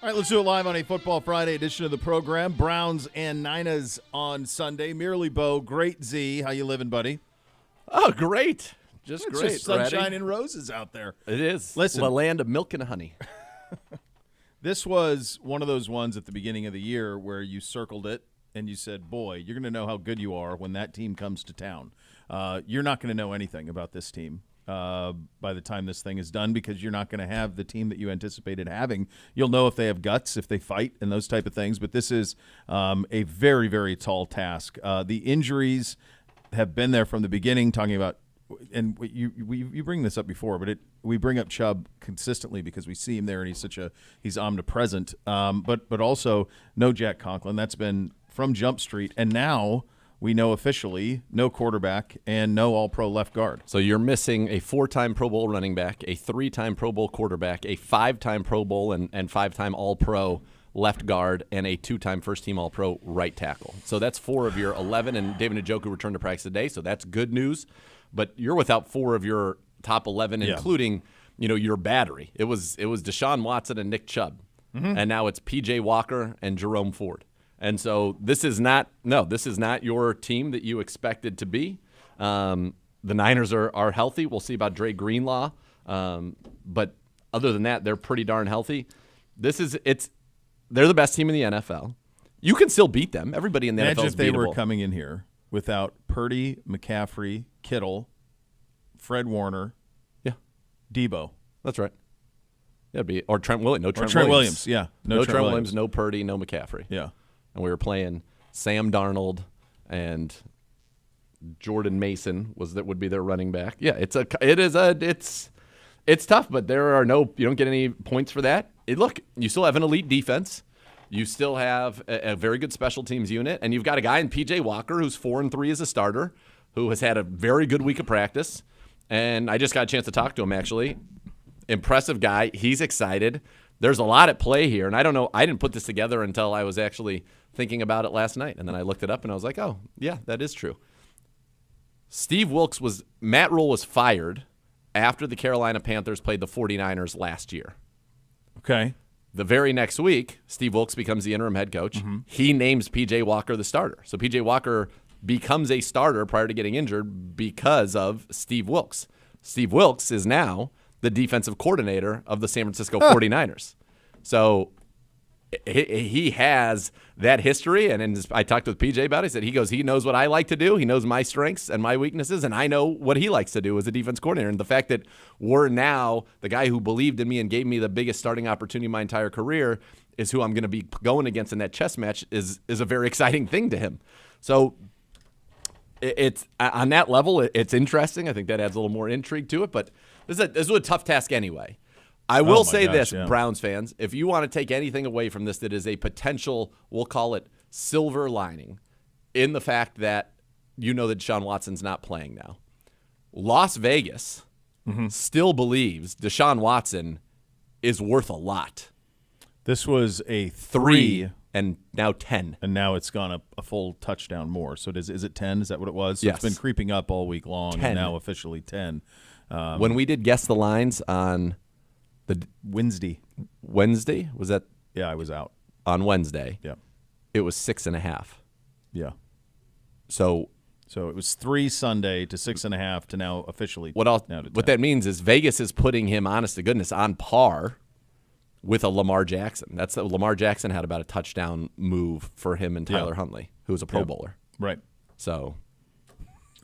All right, let's do it live on a Football Friday edition of the program. Browns and Niners on Sunday. Merely Bo, great Z. How you living, buddy? Oh, great. Just It's great. just sunshine Ready? and roses out there. It is. Listen. The land of milk and honey. This was one of those ones at the beginning of the year where you circled it and you said, boy, you're going to know how good you are when that team comes to town. You're not going to know anything about this team by the time this thing is done because you're not going to have the team that you anticipated having. You'll know if they have guts, if they fight, and those type of things. But this is a very, very tall task. The injuries have been there from the beginning, talking about and you bring this up before, but we bring up Chubb consistently because we see him there and he's omnipresent. But also no Jack Conklin. That's been from Jump Street, and now we know officially no quarterback and no All-Pro left guard. So you're missing a 4-time Pro Bowl running back, a 3-time Pro Bowl quarterback, a 5-time Pro Bowl and 5-time All-Pro left guard, and a 2-time first-team All-Pro right tackle. So that's 4 of your 11, and David Njoku returned to practice today, so that's good news. But you're without 4 of your top 11, including your battery. It was Deshaun Watson and Nick Chubb, and now it's P.J. Walker and Jerome Ford. And so this is not your team that you expected to be. The Niners are healthy. We'll see about Dre Greenlaw, but other than that, they're pretty darn healthy. They're the best team in the NFL. You can still beat them. Everybody in the NFL is beatable. Imagine if they were coming in here without Purdy, McCaffrey, Kittle, Fred Warner, Debo. That's right. Yeah, or Trent Williams. No Trent Williams. Yeah, no Trent Williams. No Purdy. No McCaffrey. Yeah, and we were playing Sam Darnold and Jordan Mason would be their running back. Yeah, it's tough, but you don't get any points for that. Look, you still have an elite defense. You still have a very good special teams unit, and you've got a guy in P.J. Walker who's 4-3 as a starter, who has had a very good week of practice. And I just got a chance to talk to him, actually. Impressive guy. He's excited. There's a lot at play here, and I don't know. I didn't put this together until I was actually thinking about it last night, and then I looked it up, and I was like, oh, yeah, that is true. Matt Rule was fired after the Carolina Panthers played the 49ers last year. Okay. The very next week, Steve Wilkes becomes the interim head coach. Mm-hmm. He names P.J. Walker the starter. So P.J. Walker becomes a starter prior to getting injured because of Steve Wilkes. Steve Wilkes is now the defensive coordinator of the San Francisco 49ers. So he has that history, and I talked with PJ about it. He said he knows what I like to do. He knows my strengths and my weaknesses, and I know what he likes to do as a defense coordinator. And the fact that we're now the guy who believed in me and gave me the biggest starting opportunity of my entire career is who I'm going to be going against in that chess match is a very exciting thing to him. So it's on that level, it's interesting. I think that adds a little more intrigue to it, but this is a tough task anyway. I will say this, Browns fans, if you want to take anything away from this that is a potential, we'll call it silver lining, in the fact that you know that Deshaun Watson's not playing now. Las Vegas still believes Deshaun Watson is worth a lot. This was a 3 and now 10. And now it's gone up a full touchdown more. So is it 10? Is that what it was? So yes. It's been creeping up all week long, 10. And now officially 10. When we did Guess the Lines on the Wednesday, was that? Yeah, I was out. On Wednesday. Yeah. It was 6.5. Yeah. So it was 3 Sunday to 6.5 to now officially. What that means is Vegas is putting him, honest to goodness, on par with a Lamar Jackson. Lamar Jackson had about a touchdown move for him and Tyler Huntley, who was a Pro Bowler. Right. So,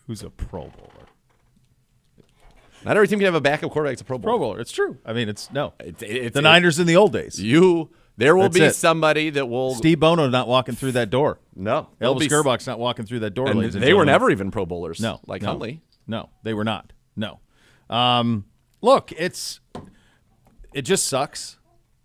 who's a Pro Bowler? Not every team can have a backup quarterback that's a Pro Bowler. Pro Bowler. It's true. I mean, it's the Niners in the old days. There will be somebody that will. Steve Bono not walking through that door. No. Elvis Gerbach's not walking through that door. And they were never even Pro Bowlers. No. Like Huntley. No, they were not. No. Look, it just sucks.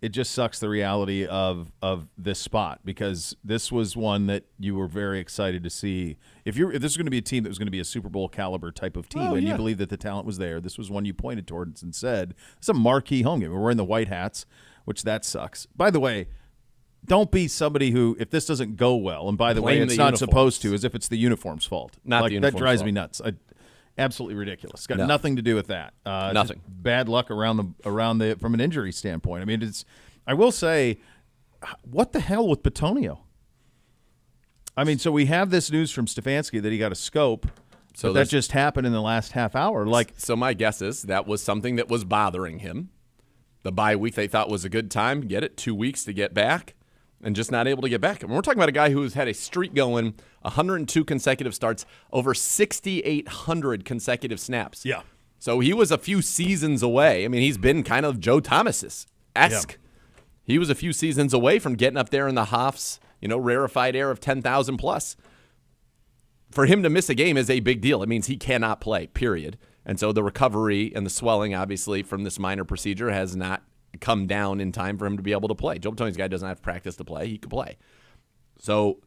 It just sucks the reality of this spot, because this was one that you were very excited to see. If this was going to be a team that was going to be a Super Bowl caliber type of team, you believe that the talent was there, this was one you pointed towards and said, it's a marquee home game. We're wearing the white hats, which that sucks. By the way, don't be somebody who, if this doesn't go well, and by the way, it's not supposed to, as if it's the uniform's fault. Not the uniform's that drives fault. me nuts. Absolutely ridiculous. It's got nothing to do with that. Nothing. Bad luck around the from an injury standpoint. I mean, I will say what the hell with Bitonio? I mean, so we have this news from Stefanski that he got a scope, but that just happened in the last half hour. So my guess is that was something that was bothering him. The bye week they thought was a good time. Get it, 2 weeks to get back, and just not able to get back. And we're talking about a guy who's had a streak going, 102 consecutive starts, over 6,800 consecutive snaps. Yeah. So he was a few seasons away. I mean, he's been kind of Joe Thomas-esque. Yeah. He was a few seasons away from getting up there in the Hoff's, rarefied air of 10,000 plus. For him to miss a game is a big deal. It means he cannot play, period. And so the recovery and the swelling, obviously, from this minor procedure has not come down in time for him to be able to play. Joe Bitonio's guy doesn't have to practice to play. He can play. So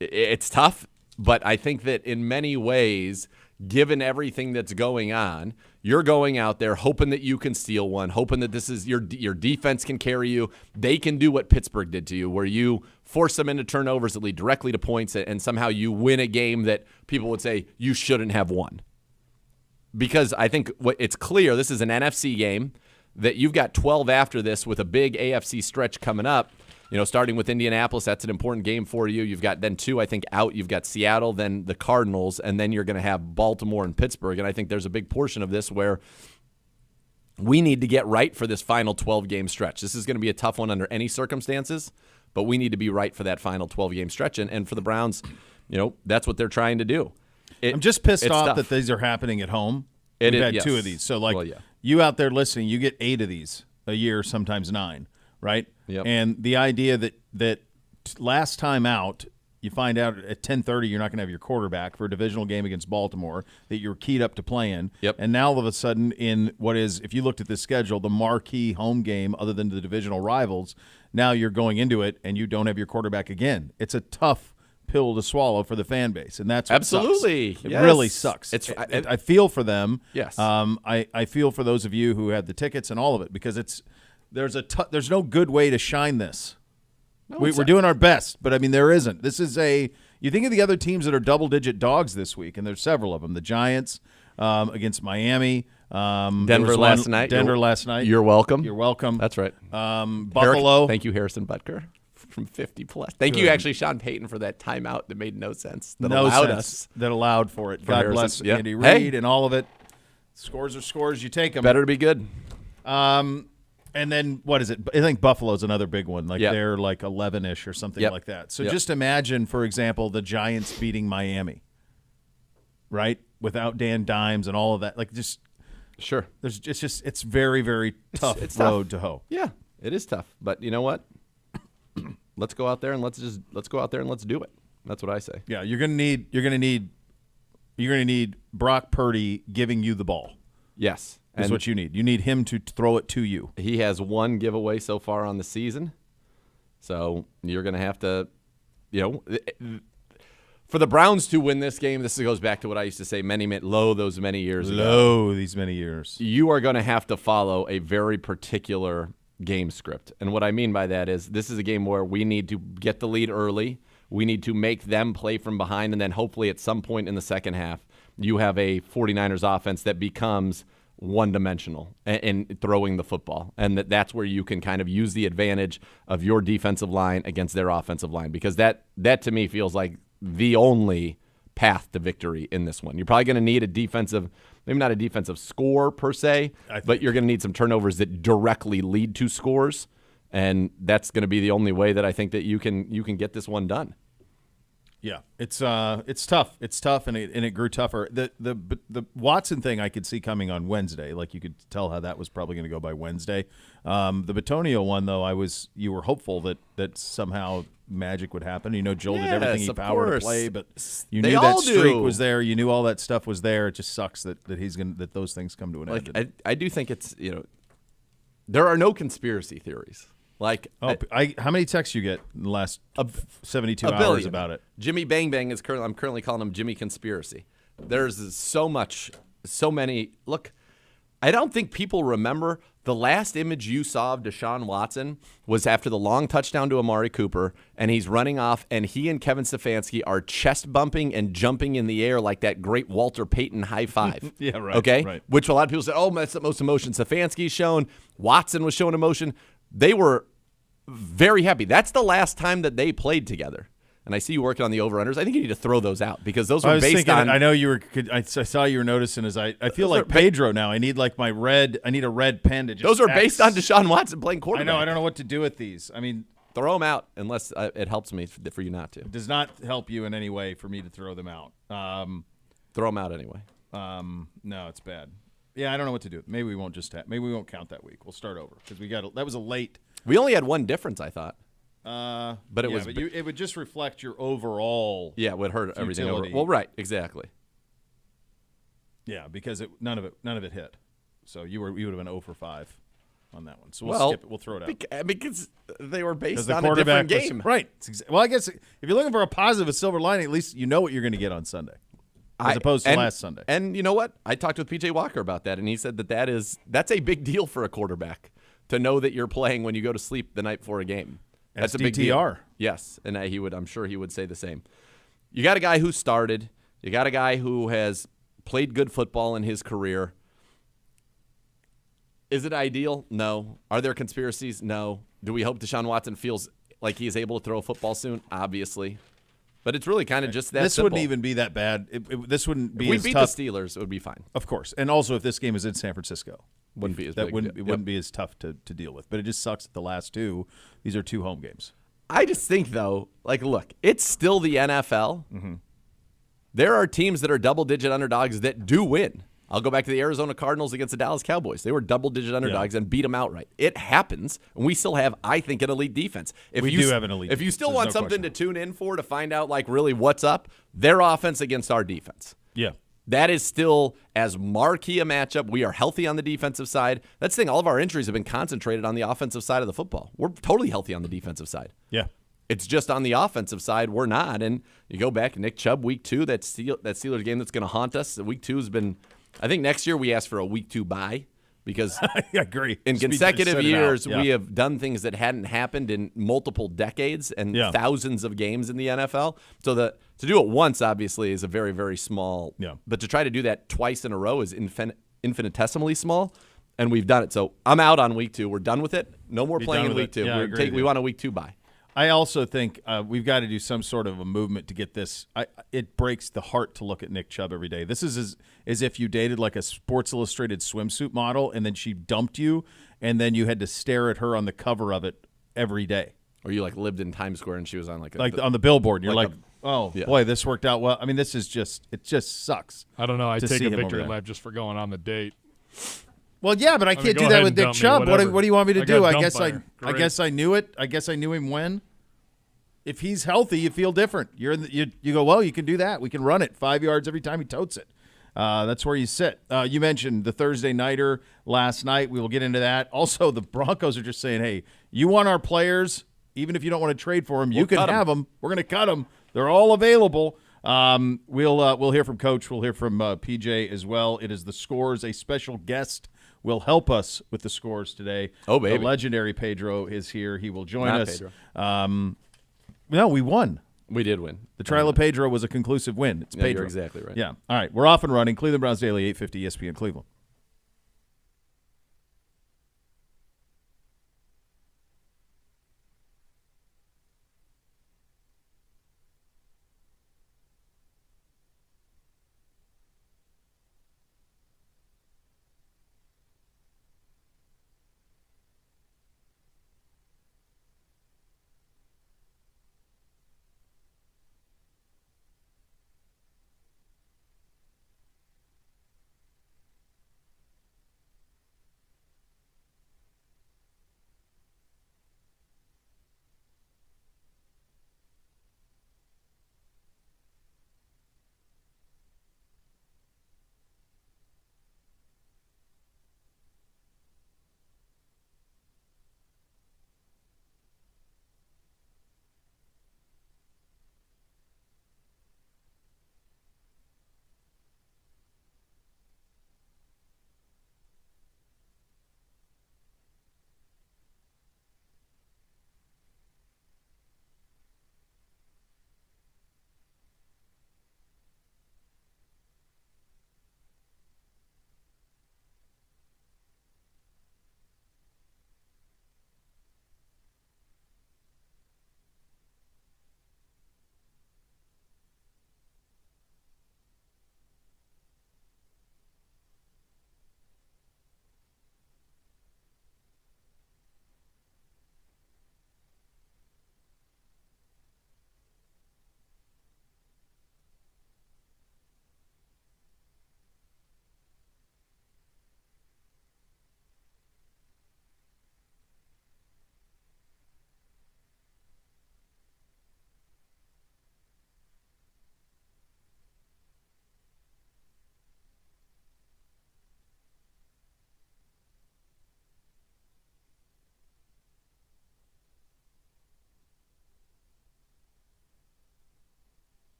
it's tough, but I think that in many ways, given everything that's going on, you're going out there hoping that you can steal one, hoping that this is your defense can carry you. They can do what Pittsburgh did to you, where you force them into turnovers that lead directly to points, and somehow you win a game that people would say you shouldn't have won. Because I think it's clear this is an NFC game, that you've got 12 after this with a big AFC stretch coming up. Starting with Indianapolis, that's an important game for you. You've got then 2, I think, out. You've got Seattle, then the Cardinals, and then you're going to have Baltimore and Pittsburgh. And I think there's a big portion of this where we need to get right for this final 12-game stretch. This is going to be a tough one under any circumstances, but we need to be right for that final 12-game stretch. And for the Browns, that's what they're trying to do. I'm just pissed off that these are happening at home. We've had 2 of these. So, you out there listening, you get 8 of these a year, sometimes 9, right? Yep. And the idea that last time out, you find out at 10:30 you're not going to have your quarterback for a divisional game against Baltimore that you're keyed up to playing. Yep. And now all of a sudden in what is, if you looked at the schedule, the marquee home game other than the divisional rivals, now you're going into it and you don't have your quarterback again. It's a tough pill to swallow for the fan base, and that's what absolutely sucks. It really sucks. I feel for them. Yes. I feel for those of you who had the tickets and all of it, because there's no good way to shine this. No, we're doing our best, but I mean there isn't. This is you think of the other teams that are double-digit dogs this week, and there's several of them. The Giants against Miami. Denver last night. You're welcome. You're welcome. That's right. Buffalo. Thank you, Harrison Butker. From 50 plus. Thank you, actually, Sean Payton, for that timeout that made no sense. That allowed for it. God Harrison. bless Yeah. Andy Reid and all of it. Scores are scores. You take them. Better to be good. And then what is it? I think Buffalo's another big one. They're like 11-ish or something like that. So just imagine, for example, the Giants beating Miami, right? Without Dan Dimes and all of that. Sure. It's very, very tough road to hoe. Yeah, it is tough. But you know what? Let's go out there and let's go out there and let's do it. That's what I say. Yeah, you're gonna need Brock Purdy giving you the ball. Yes, that's what you need. You need him to throw it to you. He has 1 giveaway so far on the season, so you're gonna have to, for the Browns to win this game. This goes back to what I used to say many years ago. These many years. You are going to have to follow a very particular game script. And what I mean by that is this is a game where we need to get the lead early. We need to make them play from behind, and then hopefully at some point in the second half, you have a 49ers offense that becomes one-dimensional in throwing the football. And that's where you can kind of use the advantage of your defensive line against their offensive line, because that to me feels like the only path to victory in this one. You're probably going to need maybe not a defensive score per se, but you're going to need some turnovers that directly lead to scores, and that's going to be the only way that I think that you can get this one done. Yeah, it's tough. It's tough, and it grew tougher. The Watson thing I could see coming on Wednesday. Like you could tell how that was probably going to go by Wednesday. The Bitonio one, though, you were hopeful that somehow magic would happen. Joel did everything he power to play, but you knew that streak was there. You knew all that stuff was there. It just sucks that those things come to an end. I do think it's there are no conspiracy theories. How many texts you get in the last 72 hours billion. about it? Jimmy Bang Bang I'm currently calling him Jimmy Conspiracy. There's so many. Look, I don't think people remember the last image you saw of Deshaun Watson was after the long touchdown to Amari Cooper, and he's running off, and he and Kevin Stefanski are chest bumping and jumping in the air like that great Walter Payton high five. Yeah, right. Okay? Right. Which a lot of people say, oh, that's the most emotion Stefanski's shown. Watson was showing emotion. They were very happy. That's the last time that they played together. And I see you working on the over-unders. I think you need to throw those out because those were based on. I know you were. I saw you were noticing. I feel like Pedro now. I need like I need a red pen to just. Those are based on Deshaun Watson playing quarterback. I don't know what to do with these. I mean, throw them out unless it helps me for you not to. It does not help you in any way for me to throw them out. Throw them out anyway. No, it's bad. Yeah, I don't know what to do. Maybe we won't maybe we won't count that week. We'll start over because that was a late. We only had one difference, I thought. But it was. But it would just reflect your overall. Yeah, it would hurt everything over. Futility. Well, right, exactly. Yeah, because none of it hit. So you would have been 0 for 5 on that one. So we'll skip it. We'll throw it out because they were based the on a different game. Right. Well, I guess if you're looking for a positive, a silver lining, at least you know what you're going to get on Sunday, as opposed to last Sunday. And you know what? I talked with PJ Walker about that, and he said that's a big deal for a quarterback to know that you're playing when you go to sleep the night before a game. That's a big deal. Yes, and I'm sure he would say the same. You got a guy who started. You got a guy who has played good football in his career. Is it ideal? No. Are there conspiracies? No. Do we hope Deshaun Watson feels like he is able to throw a football soon? Obviously. But it's really kind of just that This simple. wouldn't even be that bad. This wouldn't be if we as beat tough. the Steelers, it would be fine. Of course. And also if this game is in San Francisco. Wouldn't be as that big. wouldn't be as tough to deal with. But it just sucks that the last two, these are 2 home games. I just think, though, look, it's still the NFL. Mm-hmm. There are teams that are double-digit underdogs that do win. I'll go back to the Arizona Cardinals against the Dallas Cowboys. They were double-digit underdogs and beat them outright. It happens, and we still have, I think, an elite defense. We do have an elite defense. If you still want something question. to tune in for to find out, really what's up, their offense against our defense. Yeah. That is still as marquee a matchup. We are healthy on the defensive side. That's the thing. All of our injuries have been concentrated on the offensive side of the football. We're totally healthy on the defensive side. Yeah. It's just on the offensive side, we're not. And you go back, Nick Chubb, week 2, that Steelers game that's going to haunt us. Week 2 has been, I think next year we ask for a week 2 bye because I agree. in consecutive years Yeah. we have done things that hadn't happened in multiple decades and thousands of games in the NFL. So to do it once, obviously, is a very, very small. Yeah. But to try to do that twice in a row is infinitesimally small, and we've done it. So I'm out on week 2. We're done with it. No more playing in week 2. Yeah, we want a week 2 bye. I also think we've got to do some sort of a movement to get this. It breaks the heart to look at Nick Chubb every day. This is as if you dated like a Sports Illustrated swimsuit model, and then she dumped you, and then you had to stare at her on the cover of it every day. Or you lived in Times Square and she was on on the billboard. And you're yeah. Boy, this worked out well. I mean, this is it just sucks. I don't know. I take a victory lap just for going on the date. Well, yeah, but I can't do that with Nick Chubb. What do you want me to do? I guess I knew it. I guess I knew him when. If he's healthy, you feel different. You go, well, you can do that. We can run it 5 yards every time he totes it. That's where you sit. You mentioned the Thursday nighter last night. We will get into that. Also, the Broncos are just saying, hey, you want our players, even if you don't want to trade for them, you can have them. We're going to cut them. They're all available. We'll hear from Coach. We'll hear from PJ as well. It is the Scores. A special guest will help us with the Scores today. Oh, baby. The legendary Pedro is here. He will join Not us. Pedro. No, we won. We did win. The trial of Pedro was a conclusive win. It's Pedro. You're exactly right. Yeah. All right. We're off and running. Cleveland Browns Daily, 850 ESPN Cleveland.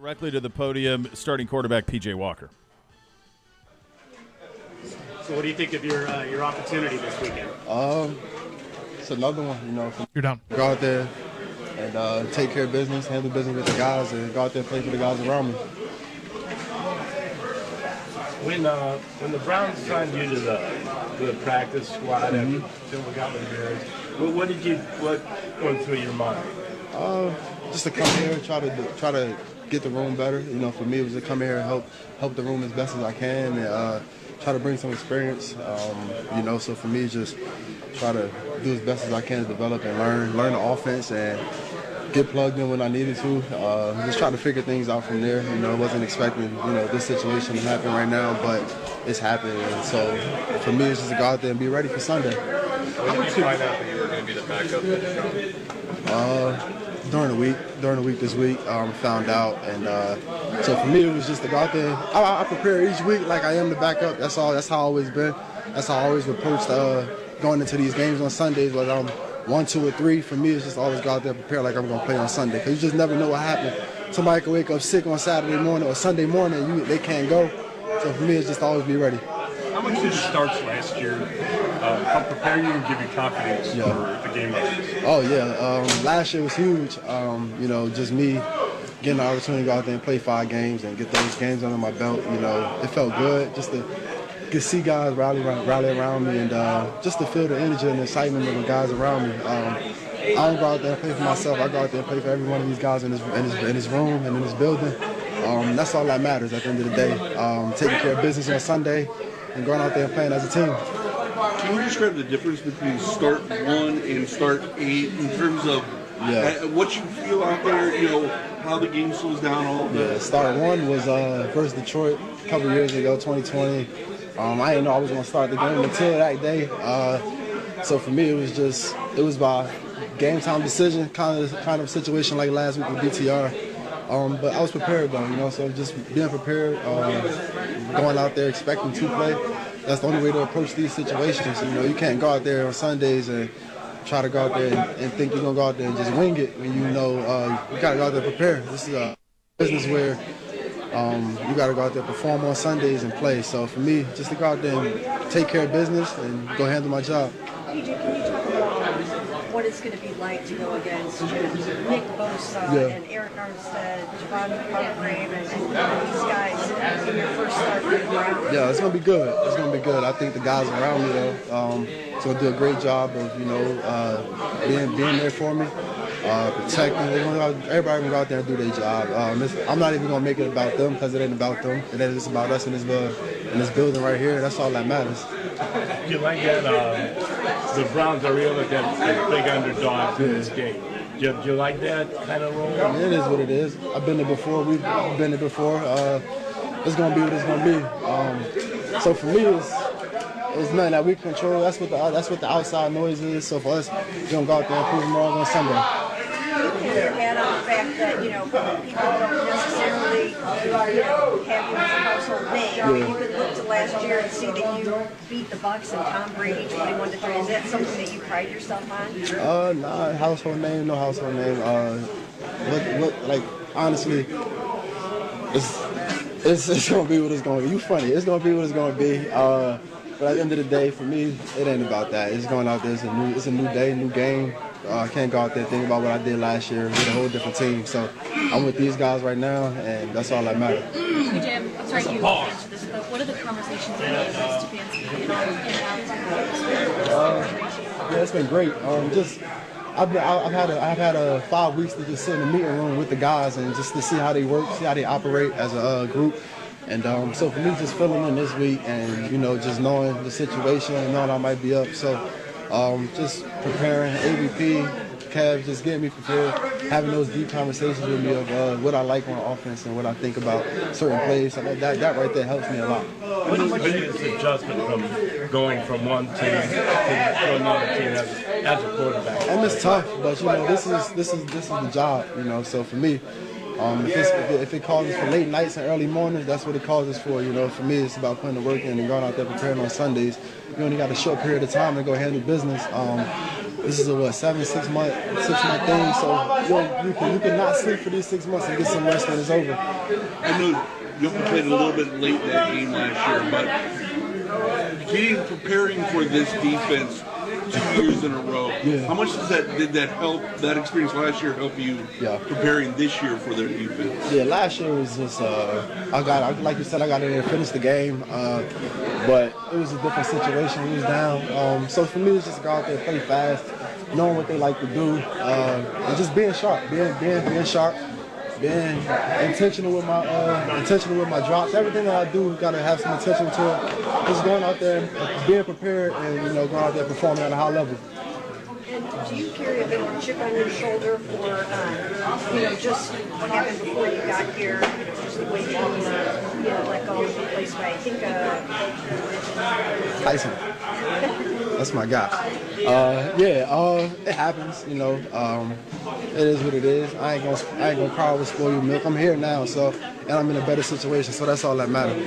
Directly to the podium, starting quarterback P.J. Walker. So, what do you think of your opportunity this weekend? It's another one, You're down. go out there and take care of business, handle business with the guys, and go out there and play for the guys around me. When the Browns signed you to the practice squad after we got with the Bears, what went through your mind? Just to come here and try to get the room better. For me, it was to come here and help the room as best as I can and try to bring some experience. So for me, just try to do as best as I can to develop and learn the offense and get plugged in when I needed to. Just try to figure things out from there. Wasn't expecting this situation to happen right now, but it's happening. And so for me, it's just to go out there and be ready for Sunday. When did you find out that you were going to be the backup? During the week this week, found out, and so for me it was just to go out there. I prepare each week like I am the backup. That's all. That's how I always been. That's how I always approached going into these games on Sundays, whether I'm 1, 2, or 3. For me, it's just always go out there and prepare like I'm gonna play on Sunday, because you just never know what happens. Somebody could wake up sick on Saturday morning or Sunday morning, they can't go. So for me, it's just always be ready. How much did the starts last year help prepare you and give you confidence for the game like this? Oh yeah, last year was huge. Just me getting the opportunity to go out there and play 5 games and get those games under my belt. It felt good just to see guys rally around me and just to feel the energy and the excitement of the guys around me. I don't go out there and play for myself. I go out there and play for every one of these guys in this room and in this building. That's all that matters at the end of the day. Taking care of business on Sunday and going out there and playing as a team. Can you describe the difference between start 1 and start 8 in terms of what you feel out there, how the game slows down, all of that? Yeah, start 1 was versus Detroit a couple years ago, 2020. I didn't know I was going to start the game until that day. So for me, it was by game time decision, kind of situation like last week with DTR. But I was prepared though, so just being prepared, going out there expecting to play. That's the only way to approach these situations. You can't go out there on Sundays and try to go out there and think you're going to go out there and just wing it when you got to go out there and prepare. This is a business where you got to go out there, perform on Sundays and play. So for me, just to go out there and take care of business and go handle my job. PJ, can you talk about what it's going to be like to go against Nick Bosa and Eric Armstead, Javon Hargrave, and these guys in your first start with the Browns? Yeah, it's going to be good. It's going to be good. I think the guys around me, though, it's going to do a great job of, being there for me, protecting. Everybody going to go out there and do their job. I'm not even going to make it about them, because it ain't about them. It is about us in this building right here. That's all that matters. You like that the Browns are real, that big underdogs in this game. Do you like that kind of role? It is what it is. I've been there before. We've been there before. It's going to be what it's going to be. So for me, it's nothing that we control. That's what the outside noise is. So for us, we're going to go out there and prove them wrong on Sunday. And on the fact that, people don't necessarily, have you as a household name. You could look to last year and see that you beat the Bucs and Tom Brady 21-3. Is that something that you pride yourself on? Nah, household name, no household name. Honestly, it's gonna be what it's gonna be. You funny. It's gonna be what it's gonna be. But at the end of the day, for me, it ain't about that. It's going out there. It's a new day, new game. I can't go out there and think about what I did last year with a whole different team. So I'm with these guys right now, and that's all that matters. Jim, I'm sorry you answered this, but what are the conversations in the to fans speaking on Yeah, it's been great. I've had 5 weeks to just sit in the meeting room with the guys and just to see how they work, see how they operate as a group. And so for me, just filling in this week and just knowing the situation and knowing I might be up. So just preparing AVP, Kev, just getting me prepared, having those deep conversations with me of what I like on offense and what I think about certain plays. So that right there helps me a lot. What is the adjustment from going from one team to another team as a quarterback? And it's tough, but this is the job. So for me, if it calls us for late nights and early mornings, that's what it calls us for. For me, it's about putting the work in and going out there preparing on Sundays you only got a short period of time to go handle business. This is a 6 month thing, so you can not sleep for these 6 months and get some rest when it's over. I know you played a little bit late in that game last year, but preparing for this defense 2 years in a row, how much did that help? That experience last year help you preparing this year for their defense? Yeah, last year was just like you said, I got in there and finished the game, but it was a different situation. We was down, so for me, it's just go out there, play fast, knowing what they like to do, and just being sharp, being sharp. Being intentional with my drops. Everything that I do, gotta have some attention to it. Just going out there, being prepared, and going out there performing at a high level. And do you carry a bit of a chip on your shoulder for, just what happened before you got here? Just the way you let go of the place by, I think, Tyson. That's my guy. It happens. It is what it is. I ain't gonna cry over spoiled milk. I'm here now, and I'm in a better situation, so that's all that matters.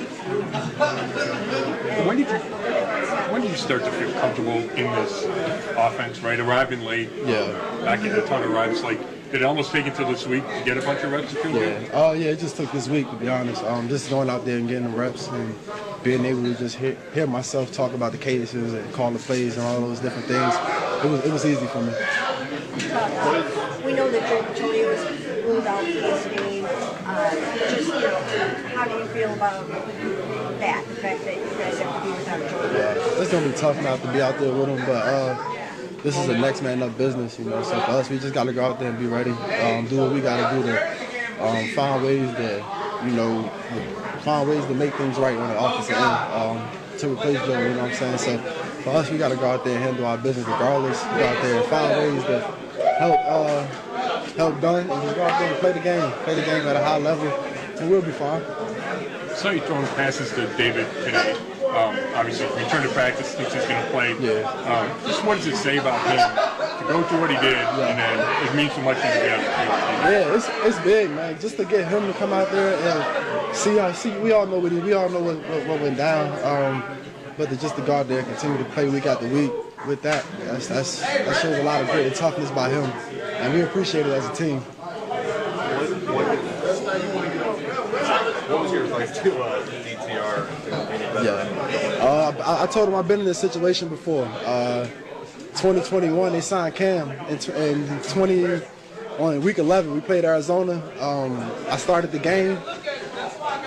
When did you start to feel comfortable in this offense? Right, arriving late. Back in a ton of reps. Did it almost take until this week to get a bunch of reps to feel good? It just took this week, to be honest. Just going out there and getting the reps and being able to just hear myself talk about the cadences and call the plays and all those different things. It was easy for me. We know that Joe Tony was ruled out for this game. How do you feel about that? The fact that you guys have to be without Joe? It's gonna be tough not to be out there with him, but this is a next man up business, So for us, we just gotta go out there and be ready. Do what we gotta do to find ways to make things right on the offensive end to replace Joe. You know what I'm saying? So for us, we gotta go out there and handle our business regardless. Go out there and find ways to help done, and just go out there and play the game at a high level, and we'll be fine. So you throwing passes to David today. Obviously, return to practice, thinks he's going to play. Just what does it say about him to go through what he did, and then it means so much to the it's big, man. Just to get him to come out there and see, we all know what went down. But to just to go out there and continue to play week after week with that shows a lot of grit and toughness by him, and we appreciate it as a team. What was your advice to DTR? I told him I've been in this situation before. 2021, they signed Cam, and on week 11 we played Arizona. I started the game.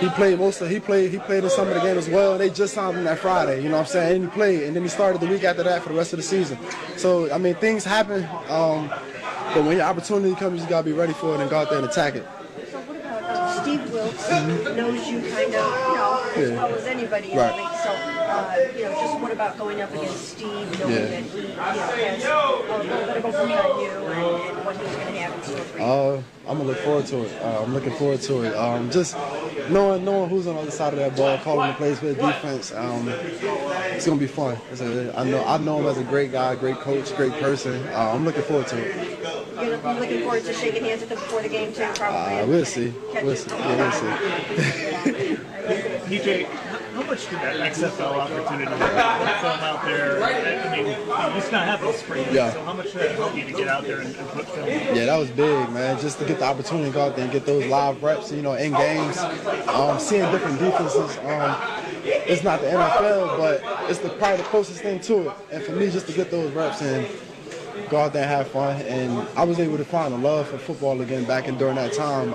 He played in some of the game as well. They just signed him that Friday, you know what I'm saying? And he played, and then he started the week after that for the rest of the season. So I mean, things happen, but when your opportunity comes, you just gotta be ready for it and go out there and attack it. So what about Steve Wilkes knows you kind of, as well as anybody in the league. So, just what about going up against Steve, knowing that he has a little bit of a lead on you and what he's going to have in store for you? I'm gonna look forward to it. I'm looking forward to it. Just knowing who's on the other side of that ball, calling the plays for the defense. It's gonna be fun. I know him as a great guy, great coach, great person. I'm looking forward to it. You're looking forward to shaking hands with him before the game too, probably. We'll see. We'll see. PJ, how much did that XFL opportunity film out there? I mean, it's not happening spring. So how much did that help you to get out there and put film? Yeah, that was big, man. Just to get the opportunity to go out there and get those live reps, in games, seeing different defenses. It's not the NFL, but it's probably the closest thing to it. And for me, just to get those reps and go out there and have fun. And I was able to find a love for football again back during that time.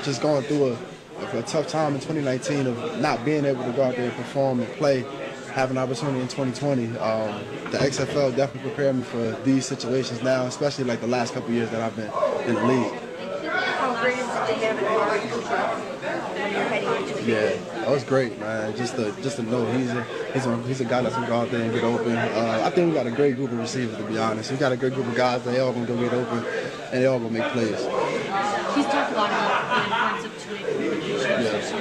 Just going through a tough time in 2019 of not being able to go out there and perform and play, have an opportunity in 2020. The XFL definitely prepared me for these situations now, especially like the last couple of years that I've been in the league. How great is it to have an Amari Cooper when you're heading into the game? That was great, man. Just to know he's a guy that's gonna go out there and get open. I think we got a great group of receivers, to be honest. We got a great group of guys. They all gonna go get open, and they all gonna make plays. He's talked a lot about the importance of two-way communication.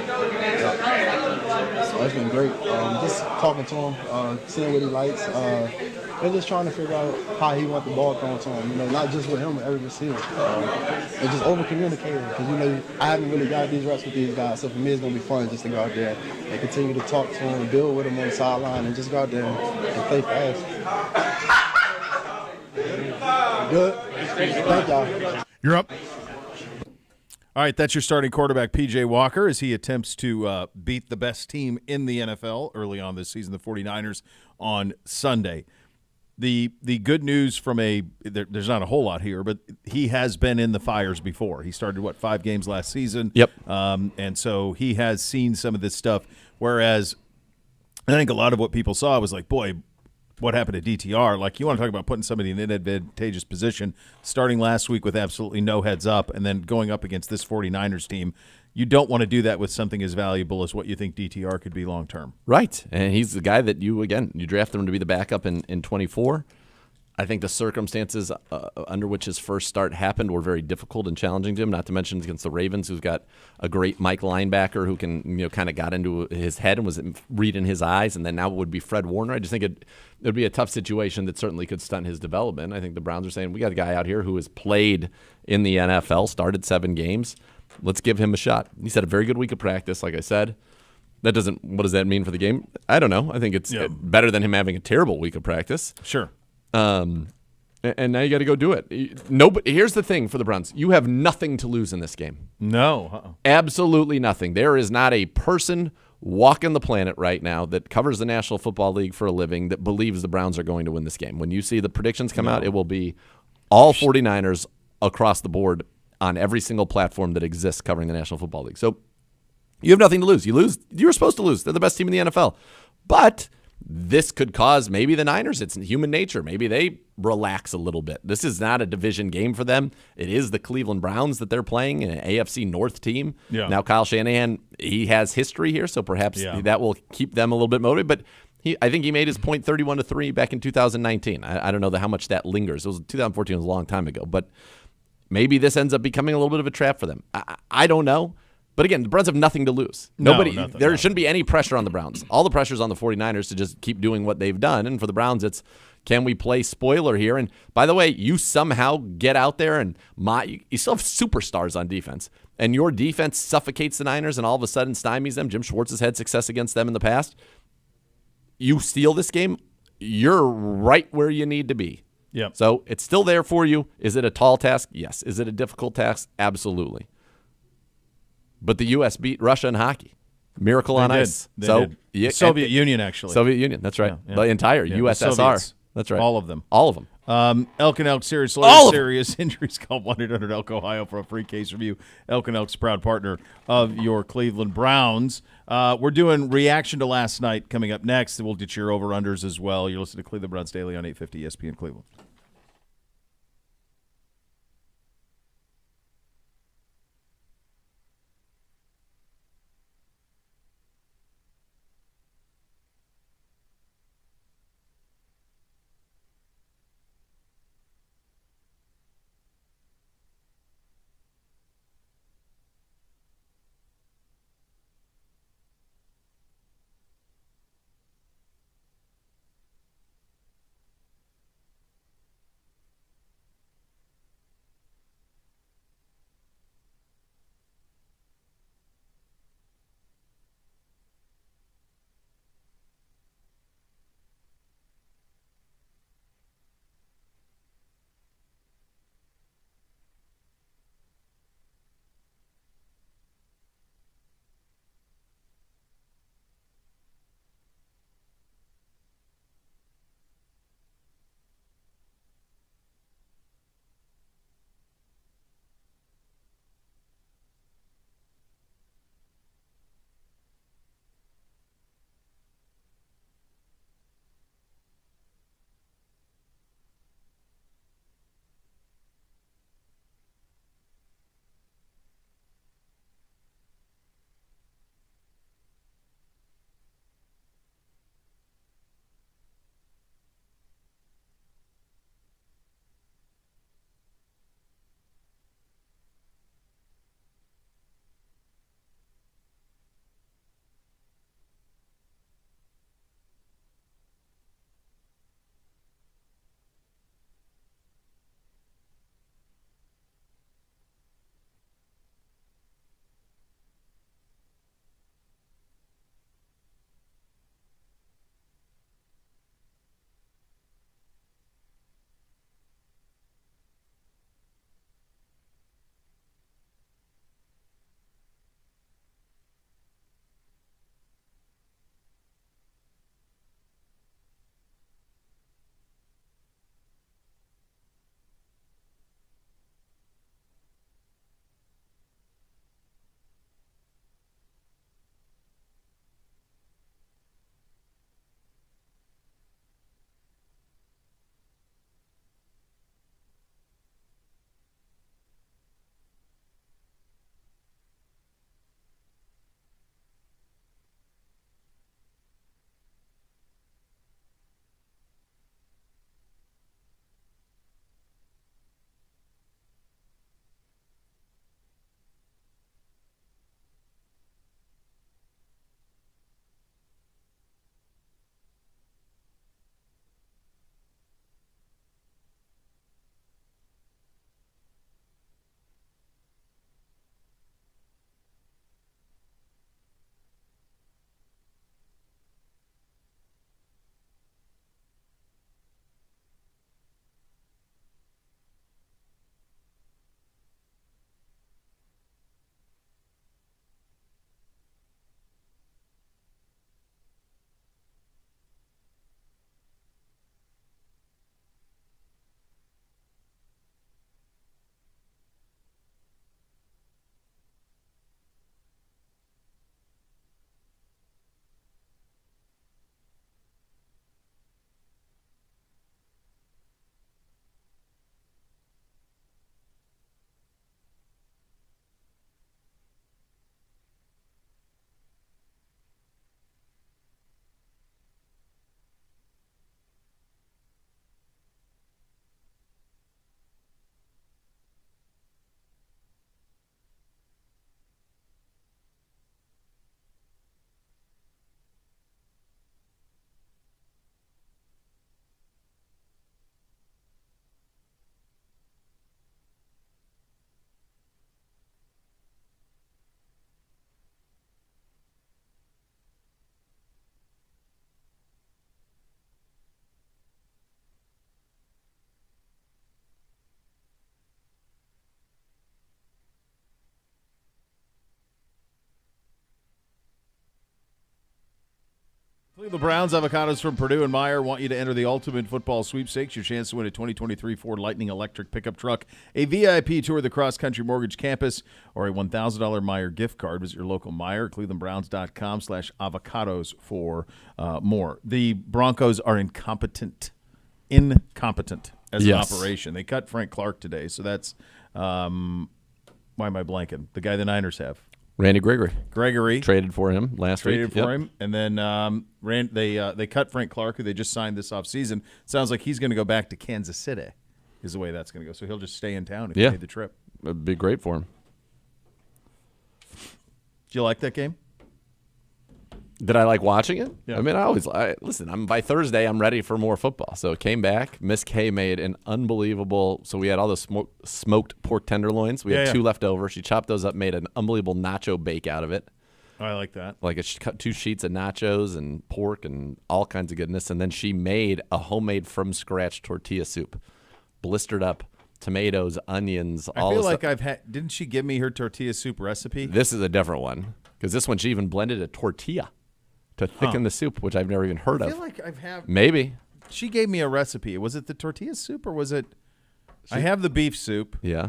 It's been great. Just talking to him, seeing what he likes, and just trying to figure out how he wants the ball thrown to him. Not just with him, but every receiver. And just over communicating because I haven't really got these reps with these guys, so for me it's gonna be fun just to go out there and continue to talk to him, build with him on the sideline, and just go out there and play fast. Good. Thank y'all. You're up. All right, that's your starting quarterback, P.J. Walker, as he attempts to beat the best team in the NFL early on this season, the 49ers, on Sunday. The good news from there's not a whole lot here, but he has been in the fires before. He started, 5 games last season? Yep. And so he has seen some of this stuff, whereas I think a lot of what people saw was like, boy, what happened to DTR? Like, you want to talk about putting somebody in an advantageous position, starting last week with absolutely no heads up and then going up against this 49ers team. You don't want to do that with something as valuable as what you think DTR could be long term. Right. And he's the guy that you draft him to be the backup in 24. I think the circumstances under which his first start happened were very difficult and challenging to him, not to mention against the Ravens, who's got a great Mike linebacker who can, kind of got into his head and was reading his eyes, and then now it would be Fred Warner. I just think it would be a tough situation that certainly could stunt his development. I think the Browns are saying, we got a guy out here who has played in the NFL, started 7 games. Let's give him a shot. He's had a very good week of practice, like I said. What does that mean for the game? I don't know. I think it's better than him having a terrible week of practice. Sure. And now you got to go do it. Here's the thing for the Browns. You have nothing to lose in this game. No. Absolutely nothing. There is not a person walking the planet right now that covers the National Football League for a living that believes the Browns are going to win this game. When you see the predictions come out, it will be all 49ers across the board on every single platform that exists covering the National Football League. So you have nothing to lose. You were supposed to lose. They're the best team in the NFL. But this could cause maybe the Niners, it's human nature, maybe they relax a little bit. This is not a division game for them. It is the Cleveland Browns that they're playing, an AFC North team. Yeah. Now Kyle Shanahan, he has history here, so perhaps that will keep them a little bit motivated. But I think he made his point 31-3 back in 2019. I don't know how much that lingers. 2014 was a long time ago, but maybe this ends up becoming a little bit of a trap for them. I don't know. But again, the Browns have nothing to lose. There shouldn't be any pressure on the Browns. All the pressure is on the 49ers to just keep doing what they've done. And for the Browns, it's, can we play spoiler here? And by the way, you somehow get out there and you still have superstars on defense. And your defense suffocates the Niners and all of a sudden stymies them. Jim Schwartz has had success against them in the past. You steal this game, you're right where you need to be. Yep. So it's still there for you. Is it a tall task? Yes. Is it a difficult task? Absolutely. But the U.S. beat Russia in hockey. Miracle on ice. The Soviet Union, actually. Soviet Union, that's right. Yeah. The entire USSR. Soviets. That's right. All of them. All of them. Elk and Elk Serious Injuries. Call 1-800-ELK Ohio for a free case review. Elk and Elk's proud partner of your Cleveland Browns. We're doing reaction to last night coming up next. We'll get your over-unders as well. You're listening to Cleveland Browns Daily on 850 ESPN Cleveland. The Browns, avocados from Purdue and Meyer want you to enter the ultimate football sweepstakes. Your chance to win a 2023 Ford Lightning electric pickup truck, a VIP tour of the Cross Country Mortgage Campus, or a $1,000 Meyer gift card. Visit your local Meyer, clevelandbrowns.com/avocados for more. The Broncos are incompetent as an operation. They cut Frank Clark today, so that's why am I blanking? The guy the Niners have. Randy Gregory traded for him last week. Traded for him, and then they cut Frank Clark, who they just signed this offseason. Sounds like he's going to go back to Kansas City, is the way that's going to go. So he'll just stay in town if he made the trip. It'd be great for him. Did you like that game? Did I like watching it? Yeah. I mean, listen. By Thursday, I'm ready for more football. So it came back. Miss K made an unbelievable. So we had all the smoked pork tenderloins. We had 2 left over. She chopped those up, made an unbelievable nacho bake out of it. Oh, I like that. Like she cut 2 sheets of nachos and pork and all kinds of goodness, and then she made a homemade from scratch tortilla soup, blistered up tomatoes, onions. I feel like I've had. Didn't she give me her tortilla soup recipe? This is a different one because this one she even blended a tortilla to thicken the soup, which I've never even heard of. I feel like I've had. Maybe. She gave me a recipe. Was it the tortilla soup or was it? I have the beef soup. Yeah.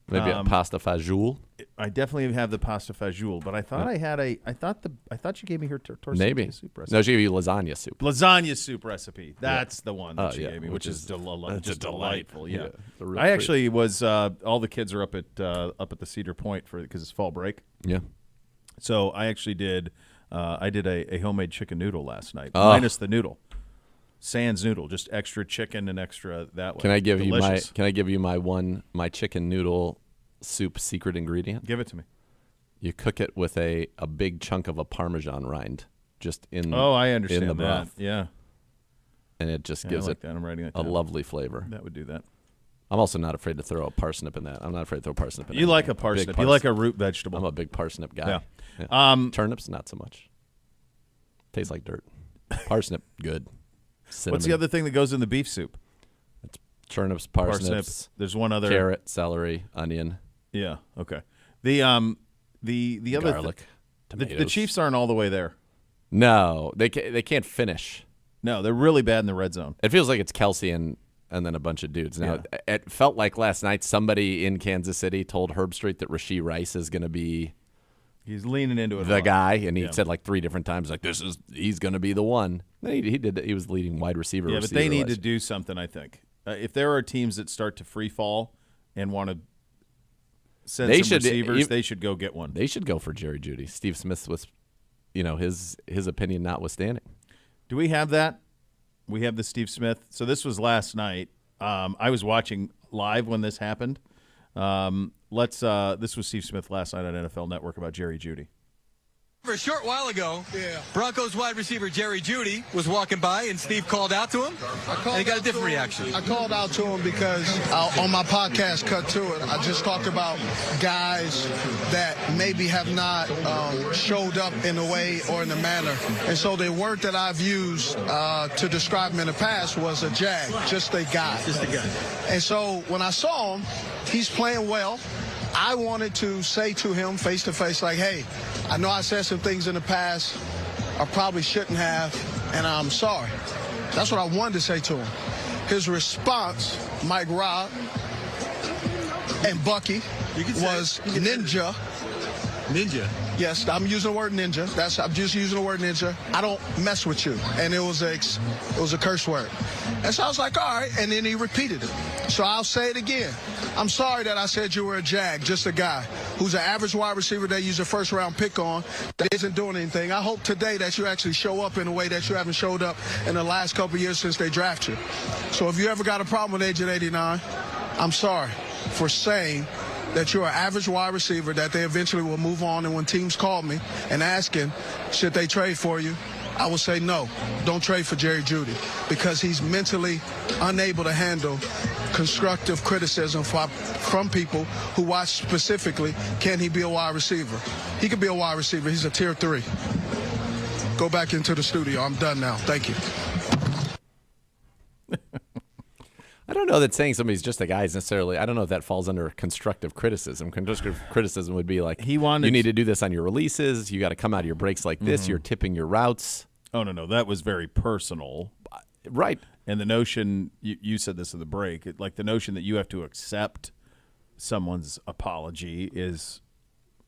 Maybe a pasta fajoule. I definitely have the pasta fajoule, but I thought I had I thought she gave me her tortilla soup recipe. No, she gave you lasagna soup. Lasagna soup recipe. That's the one that she gave me, which is just delightful. Yeah. I actually was. All the kids are up at the Cedar Point because it's fall break. Yeah. So I actually did. I did a homemade chicken noodle last night, minus the noodle, sans noodle, just extra chicken and extra that way. Can I give you my chicken noodle soup secret ingredient? Give it to me. You cook it with a big chunk of a Parmesan rind, just in. Oh, I understand in the broth. Yeah. And it just gives it I'm writing a lovely flavor. That would do that. I'm also not afraid to throw a parsnip in that. I'm not afraid to throw parsnip in. You like a parsnip. You like a root vegetable. I'm a big parsnip guy. Yeah. Turnips, not so much. Tastes like dirt. Parsnip, good. Cinnamon. What's the other thing that goes in the beef soup? It's turnips, parsnips. There's one other. Carrot, celery, onion. Yeah. Okay. The other garlic. Tomatoes. The Chiefs aren't all the way there. No, they can't finish. No, they're really bad in the red zone. It feels like it's Kelsey and then a bunch of dudes. Now, it felt like last night somebody in Kansas City told Herbstreit that Rashee Rice is going to be. He's leaning into it. The guy, and he said like 3 different times, like he's going to be the one. He did. He was leading wide receiver. Yeah, but they need to do something. I think if there are teams that start to free fall and want to send receivers, they should go get one. They should go for Jerry Jeudy. Steve Smith was, his opinion notwithstanding. Do we have that? We have the Steve Smith. So this was last night. I was watching live when this happened. This was Steve Smith last night on NFL Network about Jerry Jeudy. A short while ago, Broncos wide receiver Jerry Jeudy was walking by, and Steve called out to him, and he got a different reaction. I called out to him because on my podcast, Cut to It, I just talked about guys that maybe have not showed up in a way or in a manner. And so the word that I've used to describe him in the past was a jag, just a guy. Just a guy. And so when I saw him, he's playing well. I wanted to say to him face to face, like, hey, I know I said some things in the past I probably shouldn't have, and I'm sorry. That's what I wanted to say to him. His response, Mike Robb and Bucky, was ninja. Ninja? Yes, I'm using the word ninja. I'm just using the word ninja. I don't mess with you. And it was a curse word. And so I was like, all right. And then he repeated it. So I'll say it again. I'm sorry that I said you were a jag, just a guy who's an average wide receiver they use a first-round pick on that isn't doing anything. I hope today that you actually show up in a way that you haven't showed up in the last couple of years since they drafted you. So if you ever got a problem with Agent 89, I'm sorry for saying that you're an average wide receiver that they eventually will move on. And when teams call me and asking, should they trade for you, I will say no, don't trade for Jerry Jeudy because he's mentally unable to handle constructive criticism from people who watch specifically, can he be a wide receiver? He could be a wide receiver. He's a tier 3. Go back into the studio. I'm done now. Thank you. I don't know that saying somebody's just a guy is necessarily. I don't know if that falls under constructive criticism. Constructive criticism would be like, you need to do this on your releases. You got to come out of your breaks like this. You're tipping your routes. Oh, no. That was very personal. Right. And the notion, you said this in the break, like the notion that you have to accept someone's apology is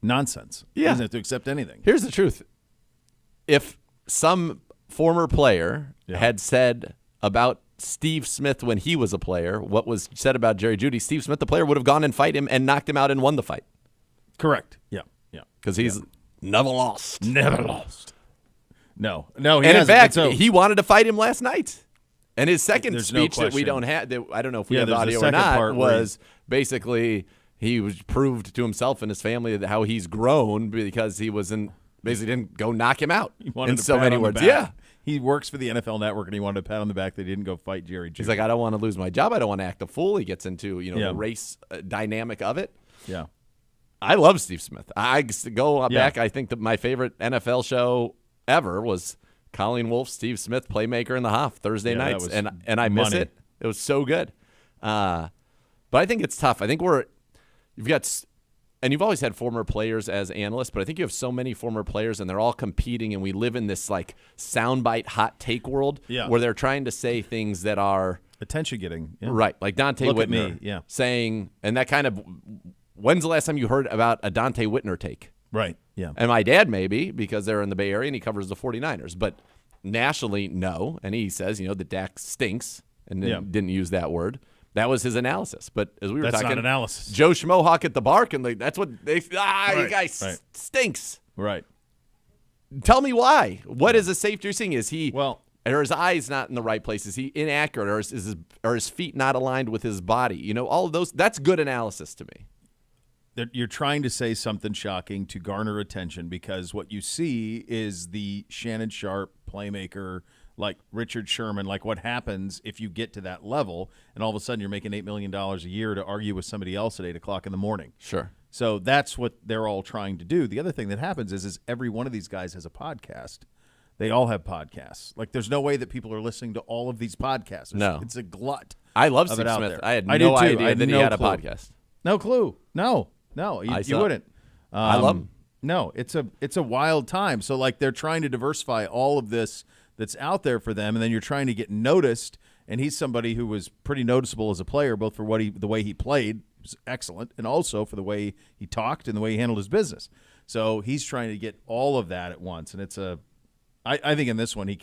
nonsense. Yeah. You don't have to accept anything. Here's the truth. If some former player had said about Steve Smith when he was a player what was said about Jerry Jeudy, Steve Smith, the player, would have gone and fight him and knocked him out and won the fight. Correct. Yeah. Because he's never lost. Never lost. No. He and in hasn't. fact, So, he wanted to fight him last night. And his second There's no speech that we question. don't have, I don't know if we Yeah, have there's a audio or second not, part where was basically he was proved to himself and his family that how he's grown because he wasn't basically didn't go knock him out. he wanted in to so pat many on the words. back. Yeah. He works for the NFL Network, and he wanted to pat on the back. They didn't go fight Jerry Jeudy. He's like, I don't want to lose my job. I don't want to act a fool. He gets into the race dynamic of it. Yeah. I love Steve Smith. I go back. I think that my favorite NFL show ever was Colleen Wolfe, Steve Smith, Playmaker in the Hoff Thursday nights, and I miss it. It was so good. But I think it's tough. I think you've always had former players as analysts, but I think you have so many former players, and they're all competing, and we live in this like soundbite hot take world where they're trying to say things that are attention getting. Yeah. Right, like Dante Look at Whitner me, saying, and that kind of. When's the last time you heard about a Dante Whitner take? Right, yeah. And my dad maybe, because they're in the Bay Area and he covers the 49ers. But nationally, no. And he says, that Dak stinks and didn't use that word. That was his analysis. But as we were That's talking, not analysis. Joe Schmohawk at the Bark, and that's what they you guy stinks. Right. Tell me why. What is the safety you're seeing? Is he are his eyes not in the right place? Is he inaccurate, or his feet not aligned with his body? All of those. That's good analysis to me. You're trying to say something shocking to garner attention because what you see is the Shannon Sharp playmaker, like Richard Sherman, like what happens if you get to that level and all of a sudden you're making $8 million a year to argue with somebody else at 8 o'clock in the morning. Sure. So that's what they're all trying to do. The other thing that happens is every one of these guys has a podcast. They all have podcasts. Like there's no way that people are listening to all of these podcasts. No. It's a glut. I love of Steve it out Smith. there. I had I no did too. idea I had that he no had a clue. podcast. No clue. No, you wouldn't. I love him. No, it's a wild time. So like they're trying to diversify all of this that's out there for them, and then you're trying to get noticed. And he's somebody who was pretty noticeable as a player, both for the way he played, was excellent, and also for the way he talked and the way he handled his business. So he's trying to get all of that at once, and it's a. I think in this one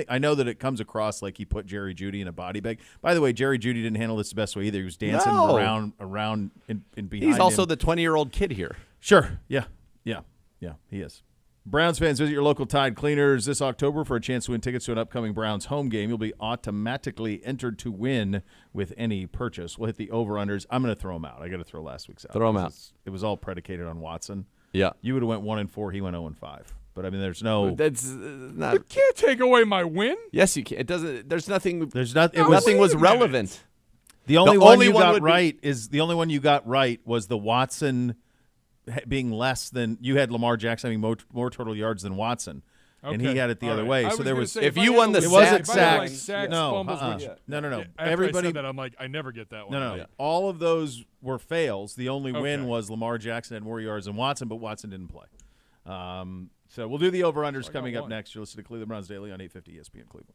I know that it comes across like he put Jerry Jeudy in a body bag. By the way, Jerry Jeudy didn't handle this the best way either. He was dancing around and behind. He's also him. the 20-year-old kid here. Sure. Yeah, he is. Browns fans, visit your local Tide Cleaners this October for a chance to win tickets to an upcoming Browns home game. You'll be automatically entered to win with any purchase. We'll hit the over-unders. I'm going to throw them out. I got to throw last week's out. Throw them out. It was all predicated on Watson. Yeah. You would have went 1-4. He went 0-5. But I mean, there's no. That's not. You can't take away my win. Yes, you can. It doesn't. There's nothing. There's not. Nothing was relevant. The only one you got right was the Watson being less than you had Lamar Jackson having more total yards than Watson, and he had it the other way. So there was. If you won the it wasn't sacks, sacks. no, No. After Everybody I said that, I'm like, I never get that one. No. All of those were fails. The only win was Lamar Jackson had more yards than Watson, but Watson didn't play. So we'll do the over-unders coming up next. You're listening to Cleveland Browns Daily on 850 ESPN Cleveland.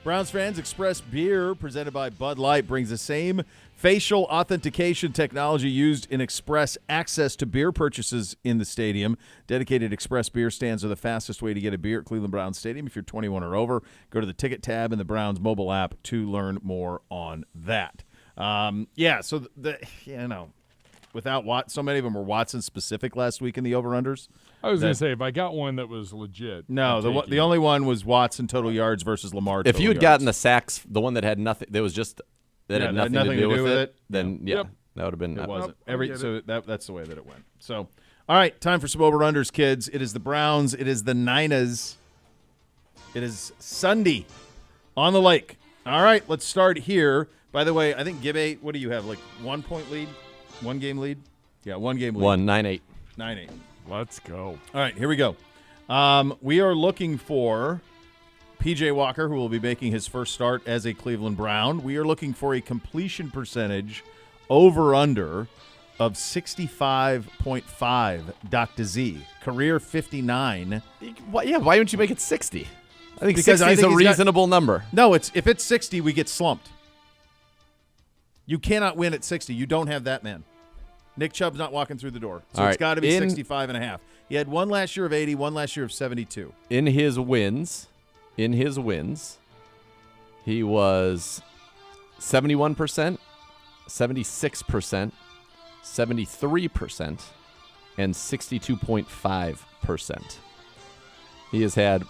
Browns fans, Express Beer, presented by Bud Light, brings the same facial authentication technology used in Express access to beer purchases in the stadium. Dedicated Express Beer stands are the fastest way to get a beer at Cleveland Browns Stadium. If you're 21 or over, go to the ticket tab in the Browns mobile app to learn more on that. Without so many of them were Watson-specific last week in the over-unders. I was going to say, if I got one that was legit. No, the only one was Watson total yards versus Lamar total If you had yards. gotten the sacks, the one that had nothing, that was just that had nothing to do with it, then Yep. that would have been. It wasn't. That's the way that it went. So, all right, time for some over-unders, kids. It is the Browns. It is the Niners. It is Sunday on the lake. All right, let's start here. By the way, I think Gibbe, what do you have, like 1 point lead? 1 game lead? Yeah, 1 game lead. 9-8. 9-8. Let's go. All right, here we go. We are looking for P.J. Walker, who will be making his first start as a Cleveland Brown. We are looking for a completion percentage over-under of 65.5, Dr. Z. Career 59. Why wouldn't you make it 60? I think Because 60 is a reasonable number. No, if it's 60, we get slumped. You cannot win at 60. You don't have that man. Nick Chubb's not walking through the door. So All it's right. got to be 65.5. He had one last year of 80, one last year of 72. In his wins, he was 71%, 76%, 73%, and 62.5%. He has had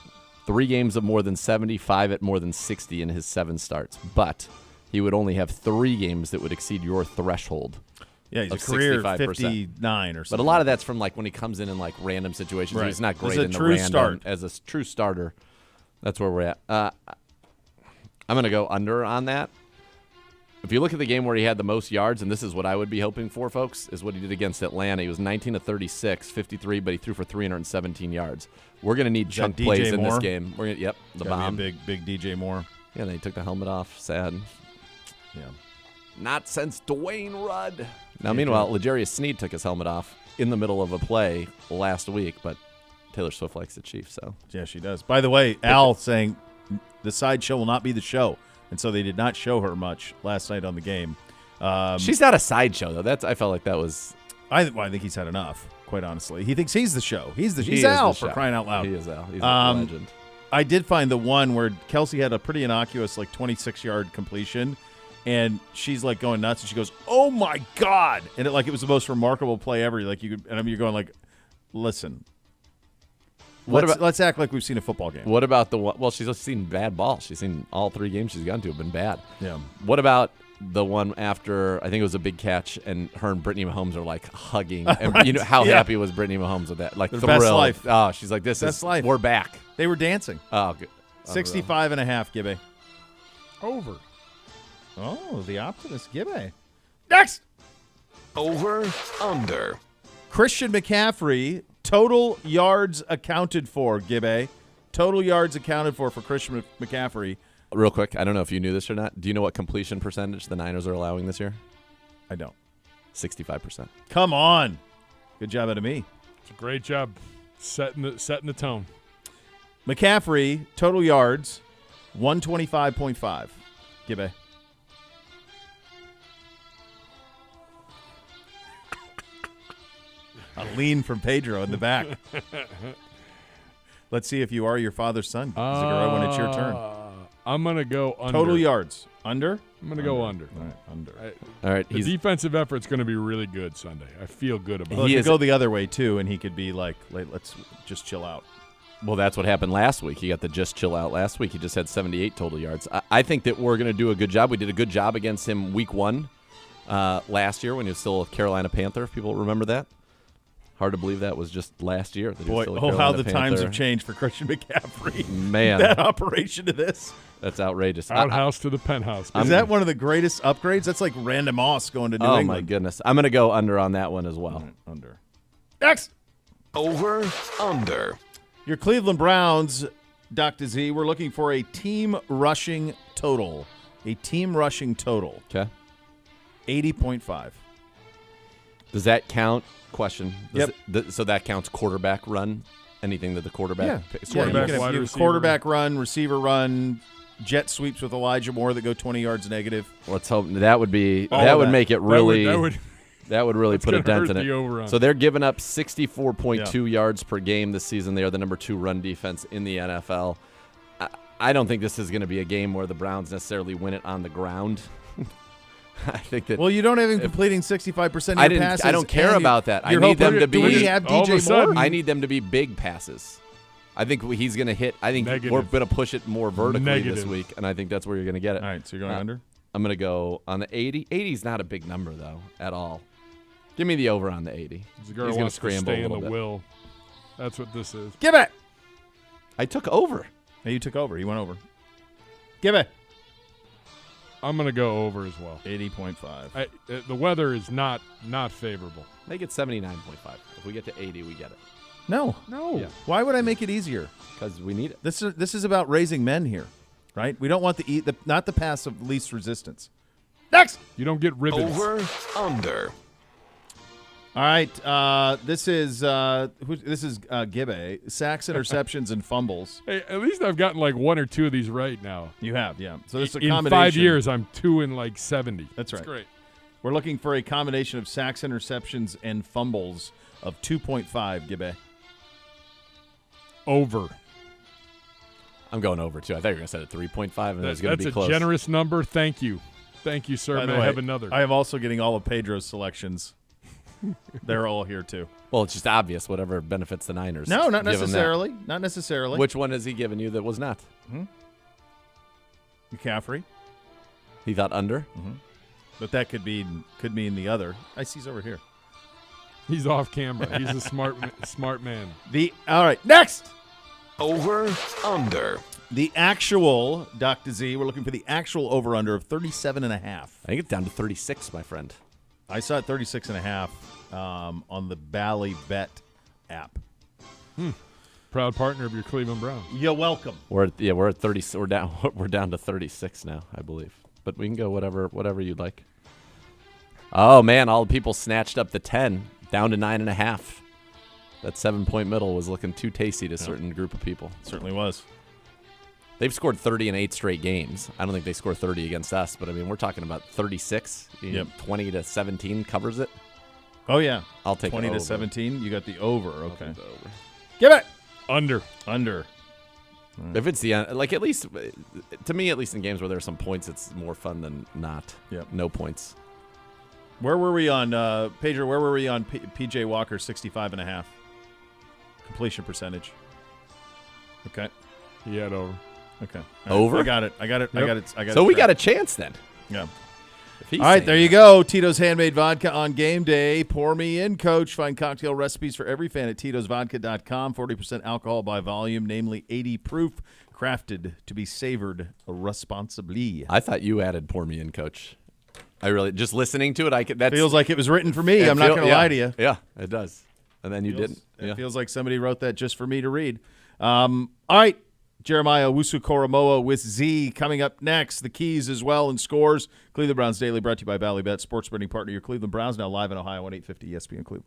3 games of more than 75 at more than 60 in his 7 starts, but he would only have 3 games that would exceed your threshold. Yeah, he's of a career 65%. 59 or something. But a lot of that's from like when he comes in like random situations. Right. He's not great As a in the true random. start. As a true starter, that's where we're at. I'm going to go under on that. If you look at the game where he had the most yards, and this is what I would be hoping for, folks, is what he did against Atlanta. He was 19 of 36, 53, but he threw for 317 yards. We're going to need chunk plays in this game. We're gonna, the bomb. Be a big DJ Moore. Yeah, then he took the helmet off. Sad. Yeah. Not since Dwayne Rudd. Now, meanwhile, L'Jarius Sneed took his helmet off in the middle of a play last week, but Taylor Swift likes the Chiefs, so. Yeah, she does. By the way, Al saying the sideshow will not be the show, and so they did not show her much last night on the game. She's not a sideshow, though. I felt like that was. I think he's had enough, quite honestly. He thinks he's the show. He's He Al, is the for show. crying out loud. He is Al. He's a legend. I did find the one where Kelsey had a pretty innocuous, like 26-yard completion. And she's like going nuts, and she goes, "Oh my God!" And it was the most remarkable play ever. Like you're going like, "Listen, let's act like we've seen a football game." What about the one? Well, she's seen bad balls. She's seen all 3 games she's gone to have been bad. Yeah. What about the one after? I think it was a big catch, and her and Brittany Mahomes are like hugging. And Right. you know how Yeah. happy was Brittany Mahomes with that? Like Their thrilled. best life. Oh, she's like, "This Best is life. We're back." They were dancing. Oh, good. 65.5, Gibbe. Over. Oh, the optimist Gibbe. Next. Over, under. Christian McCaffrey, total yards accounted for, Gibbe. Total yards accounted for Christian McCaffrey. Real quick, I don't know if you knew this or not. Do you know what completion percentage the Niners are allowing this year? I don't. 65%. Come on. Good job out of me. It's a great job setting the tone. McCaffrey, total yards, 125.5. Gibbe. A lean from Pedro in the back. Let's see if you are your father's son, Zagara, when it's your turn. I'm going to go under. Total yards. Under? I'm going to go under. All right, under. All right. The defensive effort's going to be really good Sunday. I feel good about Well, it. he could go the other way, too, and he could be like, let's just chill out. Well, that's what happened last week. He got the just chill out last week. He just had 78 total yards. I think that we're going to do a good job. We did a good job against him week 1 last year when he was still a Carolina Panther, if people remember that. Hard to believe that was just last year. That he was Boy, still a how Carolina the Panther. times have changed for Christian McCaffrey. Man. That operation to this. That's outrageous. Outhouse to the penthouse. Is that one of the greatest upgrades? That's like Randy Moss going to New Oh, England. my goodness. I'm going to go under on that one as well. Under. Next. Over, under. Your Cleveland Browns, Dr. Z, we're looking for a team rushing total. A team rushing total. Okay. 80.5. Does that count? Question. Yep. So that counts quarterback run? Anything that the quarterback picks? Quarterback, wide receiver. quarterback run, receiver run, jet sweeps with Elijah Moore that go 20 yards negative. Let's hope that would be All that of would that. make it really That would really That's put a gonna dent hurt in the it. over-under. So they're giving up 64.2 yards per game this season. They are the number 2 run defense in the NFL. I don't think this is going to be a game where the Browns necessarily win it on the ground. I think that. Well, you don't have him completing 65% of your passes. I don't care about that. I You're need hoping them to be. Do we have DJ Moore? I need them to be big passes. I think he's going to hit. I think Negative. we're going to push it more vertically this Negative. week, and I think that's where you're going to get it. All right, so you're going under? I'm going to go on the 80. 80 is not a big number, though, at all. Give me the over on the 80. The girl He's going to wants to scramble stay a in little the bit. will. That's what this is. Give it. I took over. Hey, you took over. You went over. Give it. I'm going to go over as well. 80.5. The weather is not favorable. Make it 79.5. If we get to 80, we get it. No. No. Why would I make it easier? Because we need it. This is about raising men here, right? We don't want not the pass of least resistance. Next. You don't get ribbons. Over, under. All right. This is Gibbe. Sacks, interceptions, and fumbles. Hey, at least I've gotten like 1 or 2 of these right now. You have, yeah. So this is a In combination. 5 years, I'm 2 in like 70. That's right. That's great. We're looking for a combination of sacks, interceptions, and fumbles of 2.5, Gibbe. Over. I'm going over, too. I thought you were going to set it 3.5, and it was going to be close. That's a generous number. Thank you. Thank you, sir. By the May I way, have another? I am also getting all of Pedro's selections. They're all here, too. Well, it's just obvious, whatever benefits the Niners. No, not Give 'em that. necessarily. Not necessarily. Which one has he given you that was not? McCaffrey. He thought under? But that could mean the other. I see he's over here. He's off camera. He's a smart man. All right, next. Over, under. The actual, Dr. Z, we're looking for the actual over-under of 37.5. I think it's down to 36, my friend. I saw it 36.5 on the Bally Bet app. Proud partner of your Cleveland Browns. You're welcome. We're at 30. We're down to 36 now, I believe. But we can go whatever you'd like. Oh man, all the people snatched up the 10 down to 9.5. That 7-point middle was looking too tasty to a certain group of people. Certainly was. They've scored 30 in 8 straight games. I don't think they score 30 against us, but I mean, we're talking about 36. 20 to 17 covers it. Oh yeah, I'll take 20 it to over. 17. You got the over. Okay. I'll take the over. Give it Under. If it's the like, at least to me, at least in games where there's some points, it's more fun than not. Yep. No points. Where were we on Pedro? Where were we on PJ Walker 65.5 completion percentage? Okay. He had over. Okay. Over? I got it. So we got a chance then. Yeah. If he's All right, saying there you that. go. Tito's Handmade Vodka on game day. Pour me in, Coach. Find cocktail recipes for every fan at Tito'sVodka.com. 40% alcohol by volume, namely 80 proof, crafted to be savored responsibly. I thought you added pour me in, Coach. I really just listening to it. That Feels like it was written for me. I'm not going to lie to you. Yeah, it does. And then you didn't. It feels like somebody wrote that just for me to read. All right. Jeremiah Owusu-Koramoah with Z coming up next. The keys as well and scores. Cleveland Browns Daily brought to you by Bally Bet, sports betting partner. Your Cleveland Browns now live in Ohio on 850 ESPN Cleveland.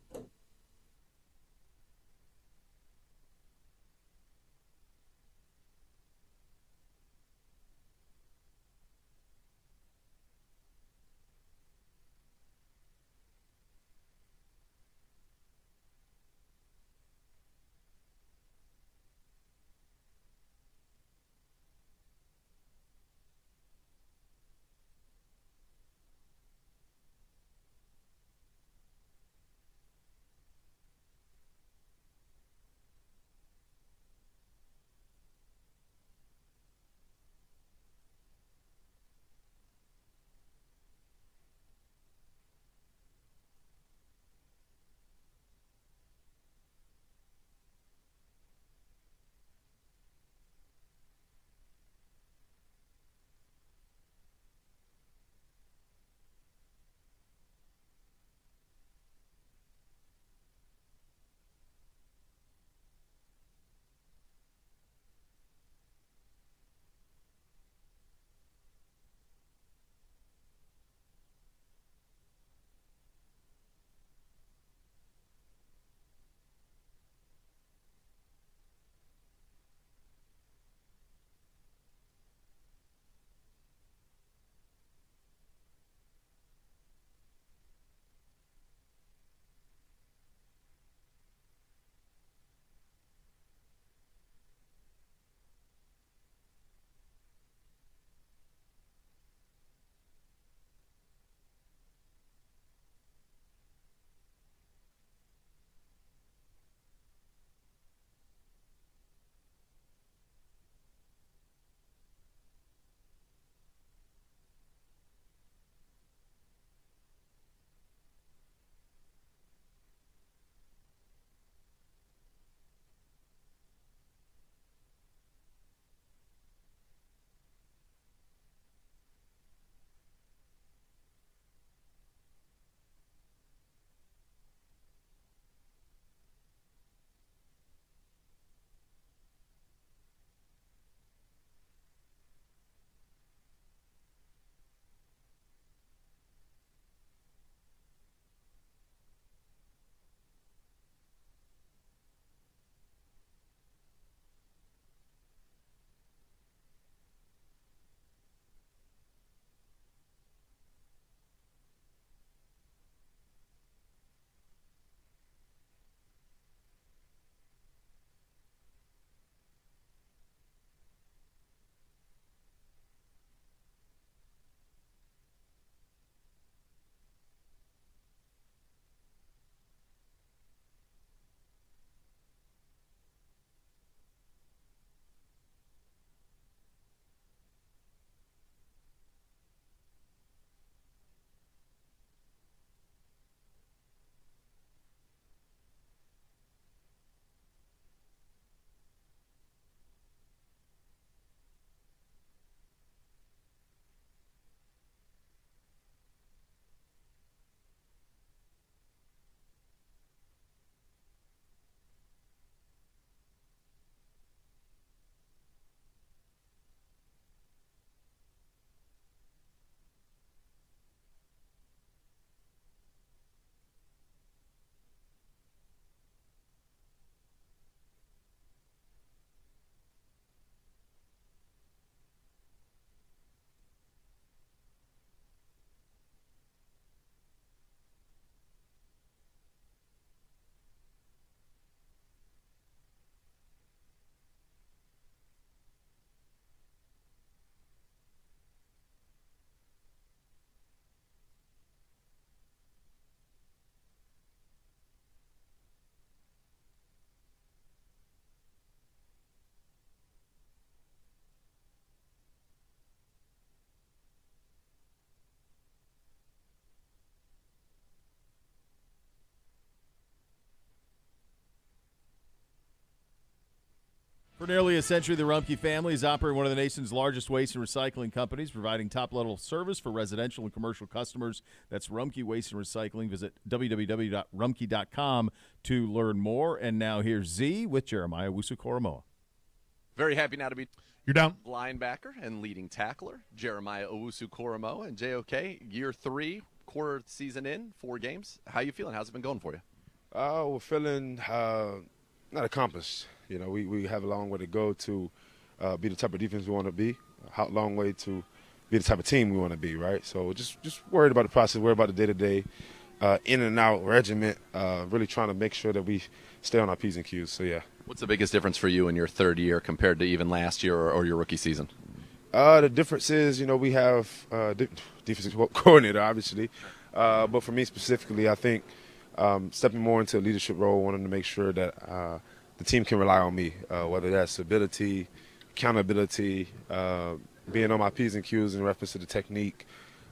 For nearly a century, the Rumpke family has operated one of the nation's largest waste and recycling companies, providing top-level service for residential and commercial customers. That's Rumpke Waste and Recycling. Visit www.rumpke.com to learn more. And now here's Z with Jeremiah Owusu-Koramoah. Very happy now to be You're down. linebacker and leading tackler, Jeremiah Owusu-Koramoah. And JOK, year 3, quarter season in, 4 games. How you feeling? How's it been going for you? We're feeling not accomplished. You know, we have a long way to go to be the type of defense we want to be, a long way to be the type of team we want to be, right? So just worried about the process, worried about the day-to-day in and out regiment, really trying to make sure that we stay on our P's and Q's. So, yeah. What's the biggest difference for you in your third year compared to even last year or your rookie season? The difference is, you know, we have defensive coordinator, obviously. But for me specifically, I think stepping more into a leadership role, wanting to make sure that the team can rely on me, whether that's ability, accountability, being on my P's and Q's in reference to the technique,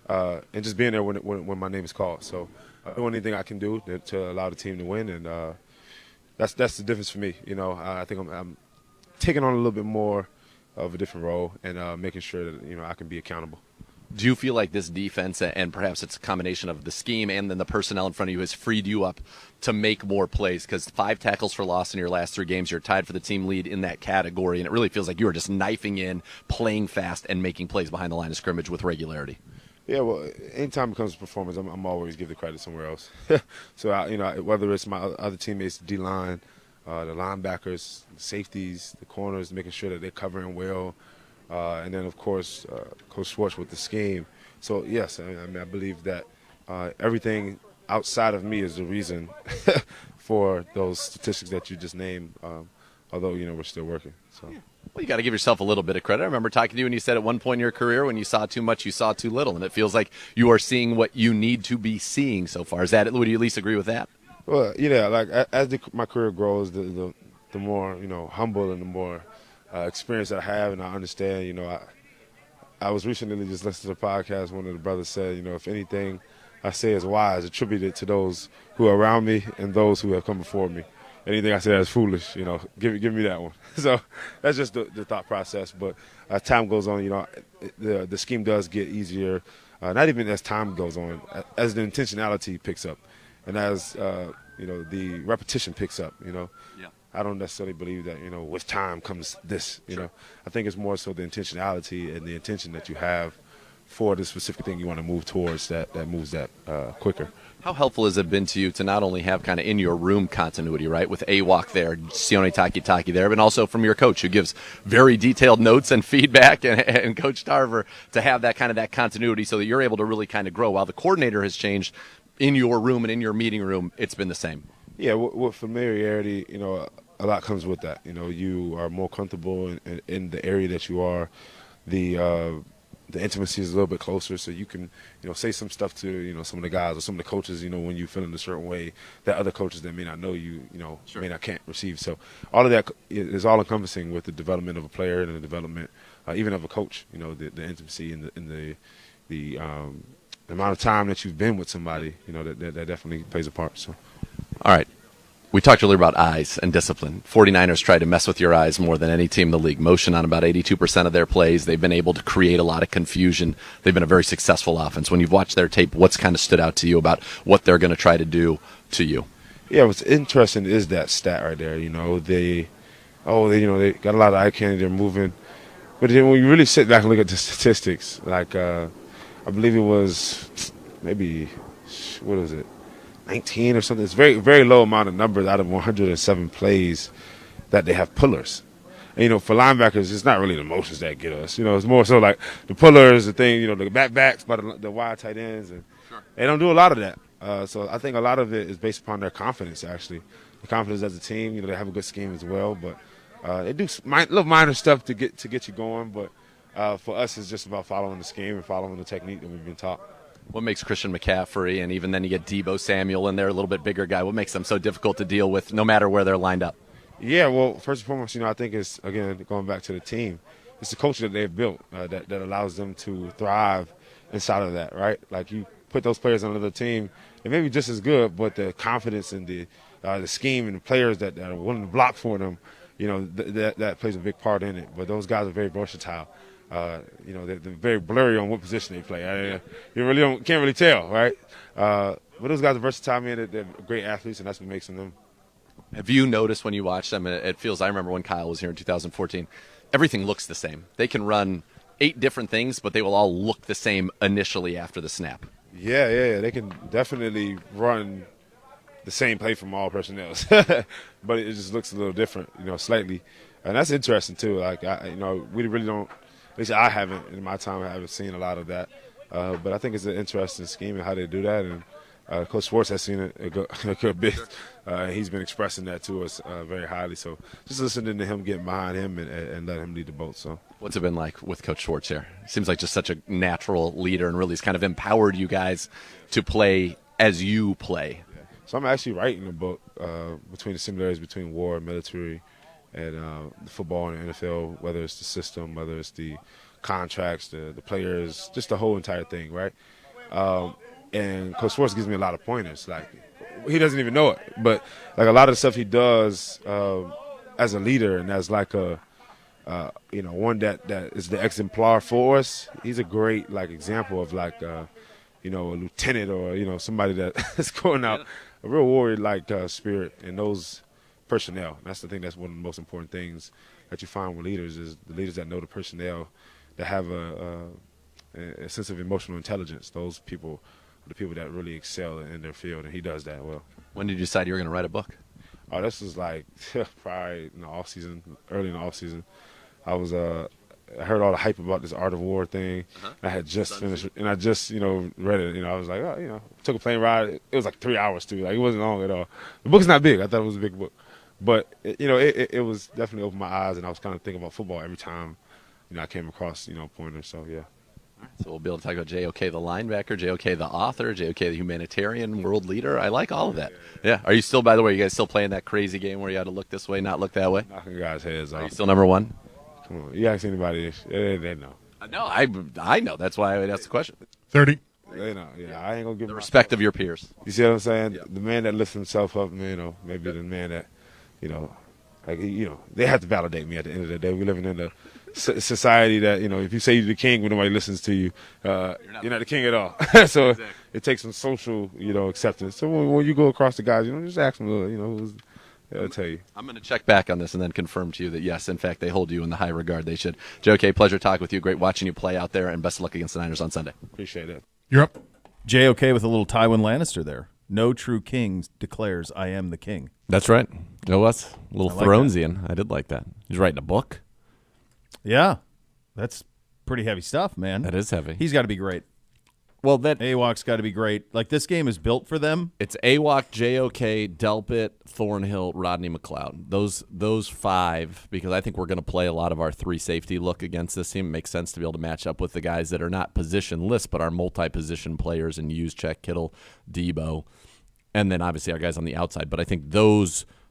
and just being there when my name is called. So doing anything I can do to allow the team to win, and that's the difference for me. You know, I think I'm taking on a little bit more of a different role and making sure that, you know, I can be accountable. Do you feel like this defense, and perhaps it's a combination of the scheme and then the personnel in front of you, has freed you up to make more plays? Because 5 tackles for loss in your last 3 games, you're tied for the team lead in that category, and it really feels like you are just knifing in, playing fast, and making plays behind the line of scrimmage with regularity. Yeah, well, anytime it comes to performance, I'm always give the credit somewhere else. So, you know, whether it's my other teammates, the D-line, the linebackers, the safeties, the corners, making sure that they're covering well, and then, of course, Coach Schwartz with the scheme. So, yes, I believe that everything outside of me is the reason for those statistics that you just named, although, you know, we're still working. So. Well, you got to give yourself a little bit of credit. I remember talking to you and you said at one point in your career, when you saw too much, you saw too little, and it feels like you are seeing what you need to be seeing so far. Would you at least agree with that? Well, yeah, like as my career grows, the more, you know, humble and the more experience that I have and I understand. You know, I was recently just listening to a podcast. One of the brothers said, you know, if anything I say is wise, attribute it to those who are around me and those who have come before me. Anything I say is foolish, you know, give me that one. So that's just the thought process. But as time goes on, you know, the scheme does get easier. Not even as time goes on, as the intentionality picks up, and as you know, the repetition picks up. You know, yeah. I don't necessarily believe that, you know, with time comes this. You know, I think it's more so the intentionality and the intention that you have for the specific thing you want to move towards that moves that quicker. How helpful has it been to you to not only have kind of in your room continuity, right, with Awok there, Sione Takitaki there, but also from your coach who gives very detailed notes and feedback, and Coach Tarver, to have that kind of that continuity so that you're able to really kind of grow. While the coordinator has changed in your room and in your meeting room, it's been the same. Yeah, with familiarity, you know, a lot comes with that. You know, you are more comfortable in the area that you are. The intimacy is a little bit closer, so you can, you know, say some stuff to, you know, some of the guys or some of the coaches, you know, when you feel in a certain way that other coaches that may not know you, you know, can't receive. So all of that is all encompassing with the development of a player and the development even of a coach. You know, the intimacy and the amount of time that you've been with somebody, you know, that definitely plays a part. So, all right. We talked earlier about eyes and discipline. 49ers tried to mess with your eyes more than any team in the league. Motion on about 82% of their plays. They've been able to create a lot of confusion. They've been a very successful offense. When you've watched their tape, what's kind of stood out to you about what they're going to try to do to you? Yeah, what's interesting is that stat right there. You know, they got a lot of eye candy. They're moving. But then when you really sit back and look at the statistics, like I believe it was maybe, 19 or something. It's very, very low amount of numbers out of 107 plays that they have pullers. And, you know, for linebackers, it's not really the motions that get us. You know, it's more so like the pullers, the thing, you know, the backs by the wide tight ends. And they don't do a lot of that. So I think a lot of it is based upon their confidence, actually. The confidence as a team. You know, they have a good scheme as well. But they do little minor stuff to get you going. But for us, it's just about following the scheme and following the technique that we've been taught. What makes Christian McCaffrey, and even then you get Deebo Samuel in there, a little bit bigger guy, what makes them so difficult to deal with no matter where they're lined up? Yeah, well, first and foremost, you know, I think it's, again, going back to the team, it's the culture that they've built that allows them to thrive inside of that, right? Like, you put those players on another team, they may be just as good, but the confidence and the scheme and the players that are willing to block for them, that plays a big part in it. But those guys are very versatile. They're very blurry on what position they play. You really can't really tell, right? But those guys are versatile, man. They're great athletes, and that's what makes them. Have you noticed when you watch them, it feels, I remember when Kyle was here in 2014, everything looks the same. They can run 8 different things, but they will all look the same initially after the snap. Yeah. They can definitely run the same play from all personnel, but it just looks a little different, slightly. And that's interesting, too. Like, we really don't, at least I haven't, in my time, I haven't seen a lot of that. But I think it's an interesting scheme and how they do that. And Coach Schwartz has seen it a good bit. He's been expressing that to us very highly. So just listening to him, getting behind him, and let him lead the boat. So, what's it been like with Coach Schwartz here? Seems like just such a natural leader, and really has kind of empowered you guys to play as you play. Yeah. So I'm actually writing a book between the similarities between war and military, and the football and the NFL, whether it's the system, whether it's the contracts, the players, just the whole entire thing, right? And Coach Schwartz gives me a lot of pointers. Like, he doesn't even know it, but like a lot of the stuff he does as a leader and as like a one that is the exemplar for us. He's a great example of a lieutenant or somebody that is going out, a real warrior spirit in those personnel. That's the thing. That's one of the most important things that you find with leaders is the leaders that know the personnel, that have a sense of emotional intelligence. Those people are the people that really excel in their field, and he does that well. When did you decide you were going to write a book? Oh, this was probably in the off season, early in the off season. I heard all the hype about this Art of War thing. I had just finished it, and I just read it. I was like, took a plane ride. It was like 3 hours too. Like, it wasn't long at all. The book's not big. I thought it was a big book, but it was definitely opened my eyes, and I was kind of thinking about football every time I came across pointers. So yeah. So we'll be able to talk about JOK the linebacker, JOK the author, JOK the humanitarian, world leader. I like all of that. Yeah. Are you still, by the way, you guys still playing that crazy game where you had to look this way, not look that way? Knocking guys' heads off. Are you still number one? Come on. You ask anybody, they know. No, I know. That's why I would ask the question. 30. They know. Yeah, I ain't going to give the respect of your peers. You see what I'm saying? Yeah. The man that lifts himself up, maybe the man that, they have to validate me at the end of the day. We're living in a society that, if you say you're the king when nobody listens to you, you're not the king at all. So exactly. It takes some social, acceptance. So when you go across the guys, just ask them, they'll tell you. I'm going to check back on this and then confirm to you that, yes, in fact, they hold you in the high regard they should. JOK, pleasure talking with you. Great watching you play out there, and best of luck against the Niners on Sunday. Appreciate it. You're up. JOK with a little Tywin Lannister there. No true king declares, I am the king. That's right. It was a little like Thronesian. I did like that. He's writing a book. Yeah. That's pretty heavy stuff, man. That is heavy. He's got to be great. Well, that AWOC's got to be great. Like, this game is built for them. It's AWOC, JOK, Delpit, Thornhill, Rodney McLeod. Those 5, because I think we're going to play a lot of our 3 safety look against this team. It makes sense to be able to match up with the guys that are not positionless but are multi-position players and use Check, Kittle, Debo, and then obviously our guys on the outside. But I think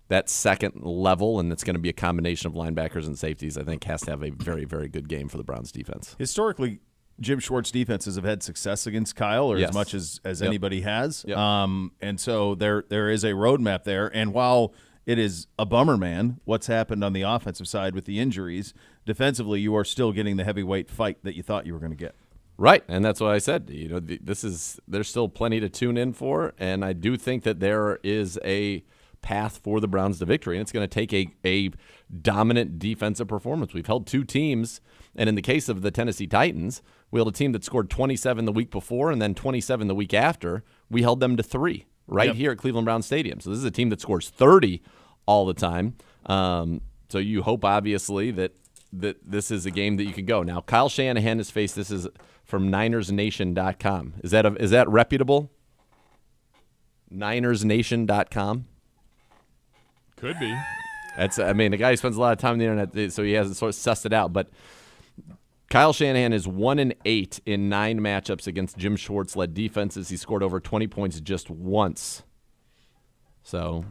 that second level, and it's going to be a combination of linebackers and safeties, I think has to have a very, very good game for the Browns defense. Historically, Jim Schwartz defenses have had success against Kyle, or yes. as much as anybody has. Yep. And so there is a roadmap there. And while it is a bummer, man, what's happened on the offensive side with the injuries, defensively you are still getting the heavyweight fight that you thought you were going to get. Right, and that's what I said. There's still plenty to tune in for, and I do think that there is a path for the Browns to victory, and it's going to take a dominant defensive performance. We've held 2 teams, and in the case of the Tennessee Titans, we held a team that scored 27 the week before and then 27 the week after. We held them to 3 here at Cleveland Browns Stadium. So this is a team that scores 30 all the time. So you hope, obviously, that this is a game that you can go. Now, Kyle Shanahan has faced, this is from NinersNation.com. Is that reputable? NinersNation.com? Could be. The guy who spends a lot of time on the internet, so he hasn't sort of sussed it out. But Kyle Shanahan is 1-8 in 9 matchups against Jim Schwartz-led defenses. He scored over 20 points just once. So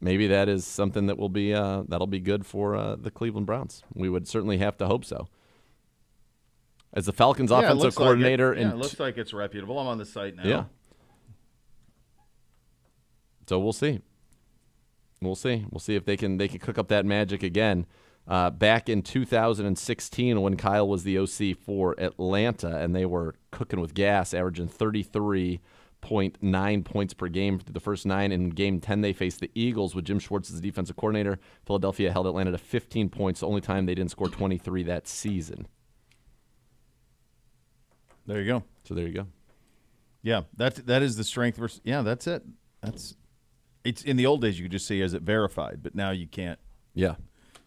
maybe that is something that will be that'll be good for the Cleveland Browns. We would certainly have to hope so. As the Falcons offensive coordinator, it looks like it's reputable. I'm on the site now. Yeah. So we'll see. We'll see. We'll see if they can cook up that magic again. Back in 2016, when Kyle was the OC for Atlanta, and they were cooking with gas, averaging 33.9 points per game through the first 9. In Game 10, they faced the Eagles with Jim Schwartz as the defensive coordinator. Philadelphia held Atlanta to 15 points, the only time they didn't score 23 that season. There you go. So there you go. Yeah, that is the strength versus. Yeah, that's it. It's in the old days you could just say is it verified, but now you can't. Yeah,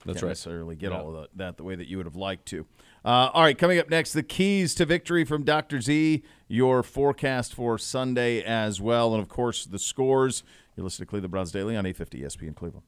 that's can't right. necessarily get all of that the way that you would have liked to. All right, coming up next, the keys to victory from Dr. Z. Your forecast for Sunday as well, and of course the scores. You're listening to Cleveland Browns Daily on 850 ESPN Cleveland.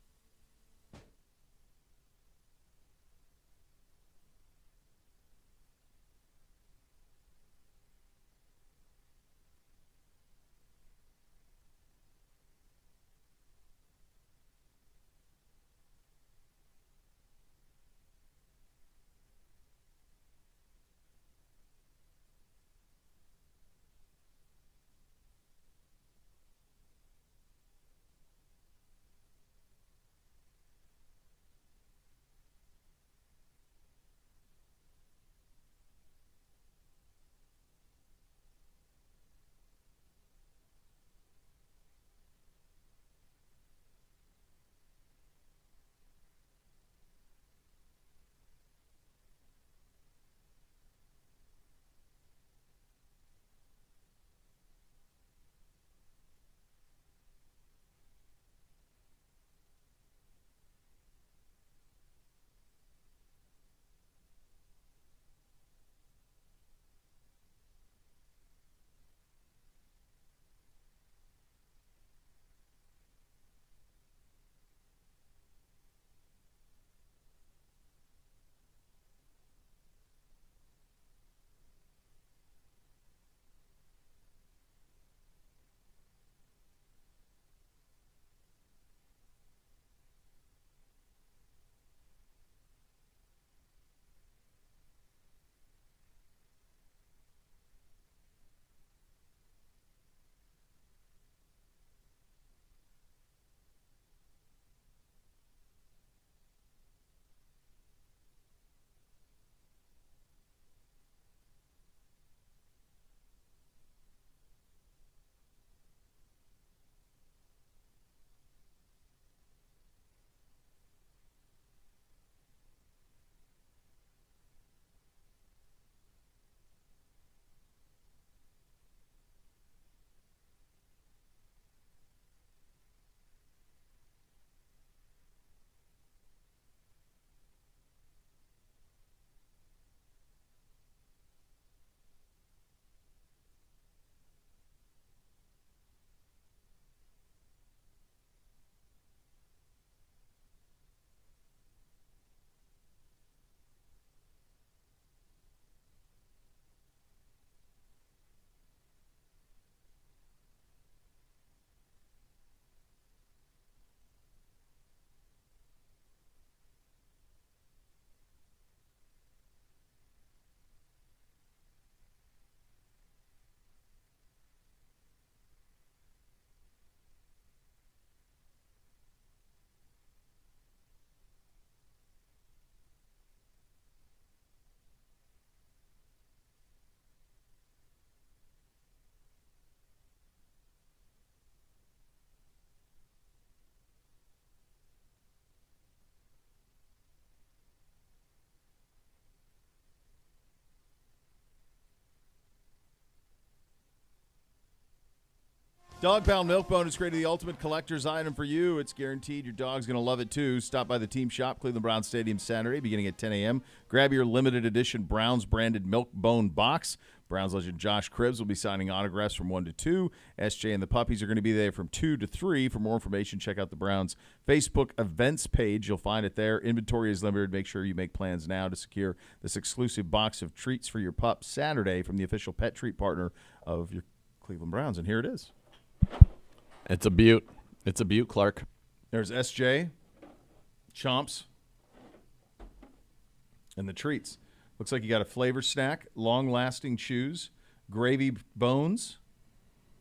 Dog Pound Milk Bone is created the ultimate collector's item for you. It's guaranteed your dog's going to love it, too. Stop by the team shop, Cleveland Browns Stadium, Saturday, beginning at 10 a.m. Grab your limited edition Browns-branded Milk Bone box. Browns legend Josh Cribbs will be signing autographs from 1 to 2. SJ and the Puppies are going to be there from 2 to 3. For more information, check out the Browns Facebook events page. You'll find it there. Inventory is limited. Make sure you make plans now to secure this exclusive box of treats for your pup Saturday from the official pet treat partner of your Cleveland Browns. And here it is. It's a beaut. It's a beaut, Clark. There's SJ, Chomps, and the treats. Looks like you got a flavor snack, long-lasting chews, gravy bones.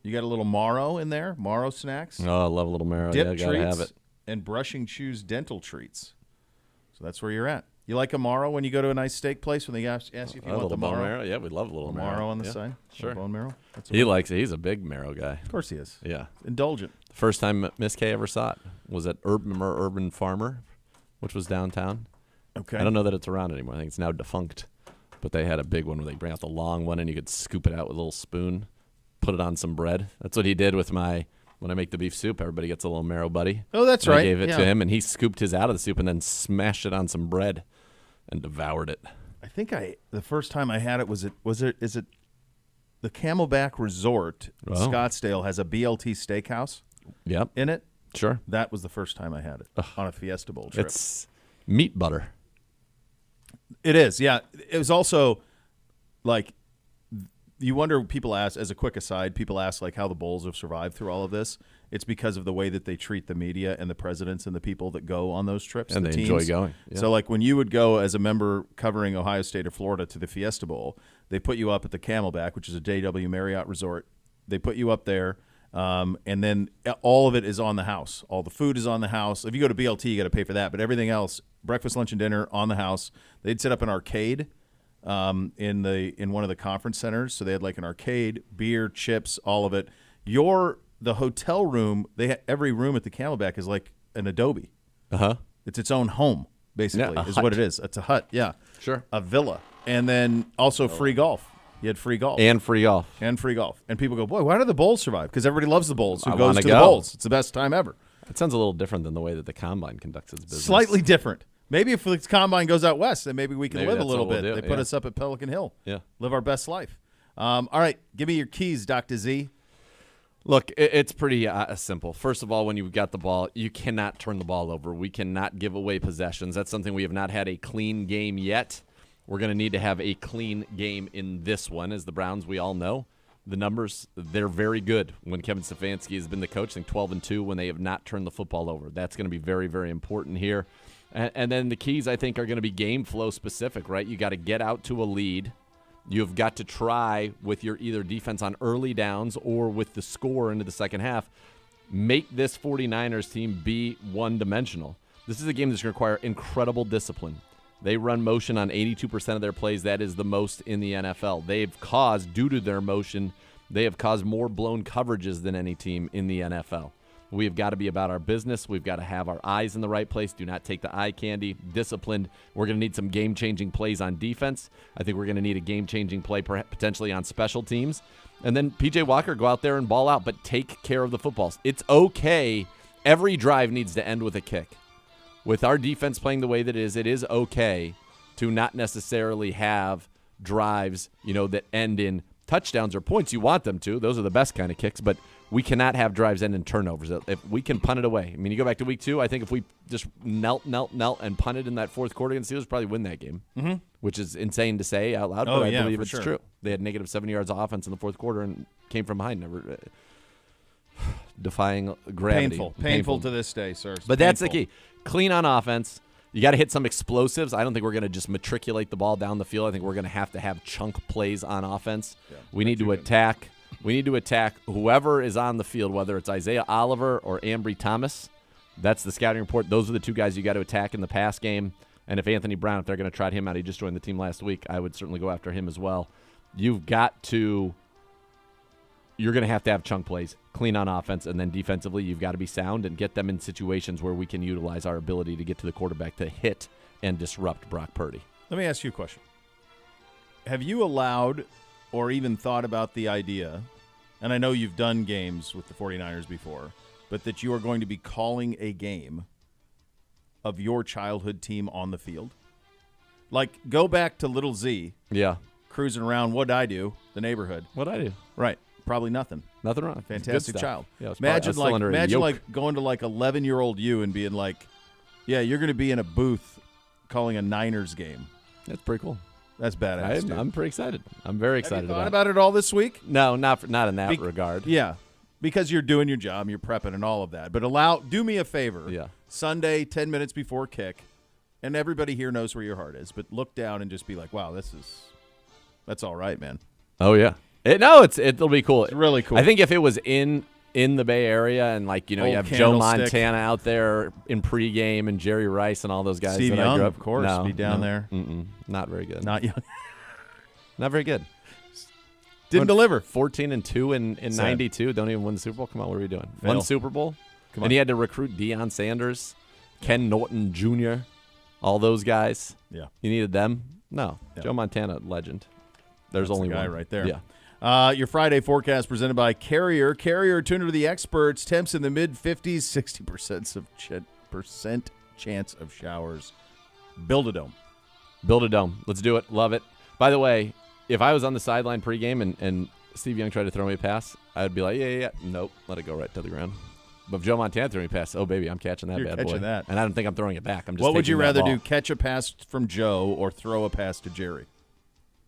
You got a little marrow in there, marrow snacks. Oh, I love a little marrow. Dip yeah, gotta treats, have it. and Brushing Shoes Dental Treats. So that's where you're at. You like Amaro when you go to a nice steak place when they ask you if you want the bone marrow? Yeah, we love a little marrow. On the side? Sure. Bone marrow? That's He likes it. He's a big marrow guy. Of course he is. Yeah. Indulgent. The first time Miss K ever saw it was at Urban Farmer, which was downtown. Okay. I don't know that it's around anymore. I think it's now defunct. But they had a big one where they bring out the long one and you could scoop it out with a little spoon, put it on some bread. That's what he did with when I make the beef soup, everybody gets a little marrow buddy. Oh, that's and right. I gave it to him, and he scooped his out of the soup and then smashed it on some bread and devoured it. I think the first time I had it is it the Camelback Resort in Scottsdale has a BLT steakhouse in it. Sure. That was the first time I had it on a Fiesta Bowl trip. It's meat butter. It is, yeah. It was also like you wonder, people ask, as a quick aside, people ask like how the Bulls have survived through all of this. It's because of the way that they treat the media and the presidents and the people that go on those trips. And the they teams. enjoy going. Yeah. So like when you would go as a member covering Ohio State or Florida to the Fiesta Bowl, they put you up at the Camelback, which is a JW Marriott resort. They put you up there, and then all of it is on the house. All the food is on the house. If you go to BLT, you got to pay for that. But everything else, breakfast, lunch, and dinner on the house. They'd set up an arcade in one of the conference centers. So they had like an arcade, beer, chips, all of it. The hotel room, every room at the Camelback is like an adobe. It's its own home, basically, Yeah, is hut. what it is. It's a hut, yeah. Sure. A villa. And then also free golf. You had free golf. And free golf. And free golf. And people go, boy, why do the Bulls survive? Because everybody loves the Bulls. Who I goes wanna to go. the Bulls? It's the best time ever. That sounds a little different than the way that the Combine conducts its business. Slightly different. Maybe if the Combine goes out west, then maybe we can Maybe live a that's little what bit. we'll do, They put yeah. us up at Pelican Hill. Yeah. Live our best life. All right. Give me your keys, Dr. Z. Look, it's pretty simple. First of all, when you've got the ball, you cannot turn the ball over. We cannot give away possessions. That's something we have not had a clean game yet. We're going to need to have a clean game in this one. As the Browns, we all know, the numbers, they're very good when Kevin Stefanski has been the coach. I think 12-2 when they have not turned the football over. That's going to be very, very important here. And then the keys, I think, are going to be game flow specific, right? You got to get out to a lead. You've got to try with your either defense on early downs or with the score into the second half, make this 49ers team be one-dimensional. This is a game that's going to require incredible discipline. They run motion on 82% of their plays. That is the most in the NFL. They've caused, due to their motion, they have caused more blown coverages than any team in the NFL. We have got to be about our business. We've got to have our eyes in the right place. Do not take the eye candy. Disciplined. We're going to need some game-changing plays on defense. I think we're going to need a game-changing play potentially on special teams. And then P.J. Walker, go out there and ball out, but take care of the footballs. It's okay. Every drive needs to end with a kick. With our defense playing the way that it is okay to not necessarily have drives, that end in touchdowns or points. You want them to. Those are the best kind of kicks, but we cannot have drives end in turnovers. If we can punt it away. I mean, you go back to week 2, I think if we just knelt, and punted in that fourth quarter against the Steelers, probably win that game, which is insane to say out loud, but I believe it's true. They had negative 7 yards of offense in the fourth quarter and came from behind, never defying gravity. Painful to this day, sir. But that's the key. Clean on offense. You got to hit some explosives. I don't think we're going to just matriculate the ball down the field. I think we're going to have chunk plays on offense. Yeah, we need to attack. We need to attack whoever is on the field, whether it's Isaiah Oliver or Ambry Thomas. That's the scouting report. Those are the two guys you got to attack in the pass game. And if Anthony Brown, if they're going to trot him out, he just joined the team last week, I would certainly go after him as well. You're going to have chunk plays, clean on offense, and then defensively you've got to be sound and get them in situations where we can utilize our ability to get to the quarterback to hit and disrupt Brock Purdy. Let me ask you a question. Have you allowed or even thought about the idea, and I know you've done games with the 49ers before, but that you are going to be calling a game of your childhood team on the field? Like, go back to Little Z. Yeah. Cruising around, what'd I do? The neighborhood. What'd I do? Right. Probably nothing. Nothing wrong. Fantastic child. Yeah, imagine going to like 11-year-old you and being like, yeah, you're going to be in a booth calling a Niners game. That's pretty cool. That's badass. I'm pretty excited. I'm very excited Have you thought about it all this week? No, not in that regard. Yeah, because you're doing your job, you're prepping and all of that. But do me a favor. Yeah. Sunday, 10 minutes before kick, and everybody here knows where your heart is, but look down and just be like, wow, that's all right, man. Oh, yeah. It'll be cool. It's really cool. I think if it was in in the Bay Area, and like you Old have Joe Candlestick. Montana out there in pregame, and Jerry Rice and all those guys. Steve that I Young, grew up, of course, no, be down no, there. Not very good. Not young. Not very good. Didn't deliver. 14-2 in Sad. '92. Don't even win the Super Bowl. Come on, what are we doing? Fail. One Super Bowl. Come on. And he had to recruit Deion Sanders, Ken Norton Jr., all those guys. Yeah. You needed them? No. Yeah. Joe Montana, legend. There's That's only the guy one right there. Yeah. Your Friday forecast presented by Carrier. Carrier, tuner to the experts. Temps in the mid-50s, 60% chance of showers. Build a dome. Build a dome. Let's do it. Love it. By the way, if I was on the sideline pregame and Steve Young tried to throw me a pass, I'd be like, yeah. Nope. Let it go right to the ground. But if Joe Montana threw me a pass, oh, baby, I'm catching that You're bad catching boy. that. And I don't think I'm throwing it back. I'm just What would taking you that rather ball. do, catch a pass from Joe or throw a pass to Jerry?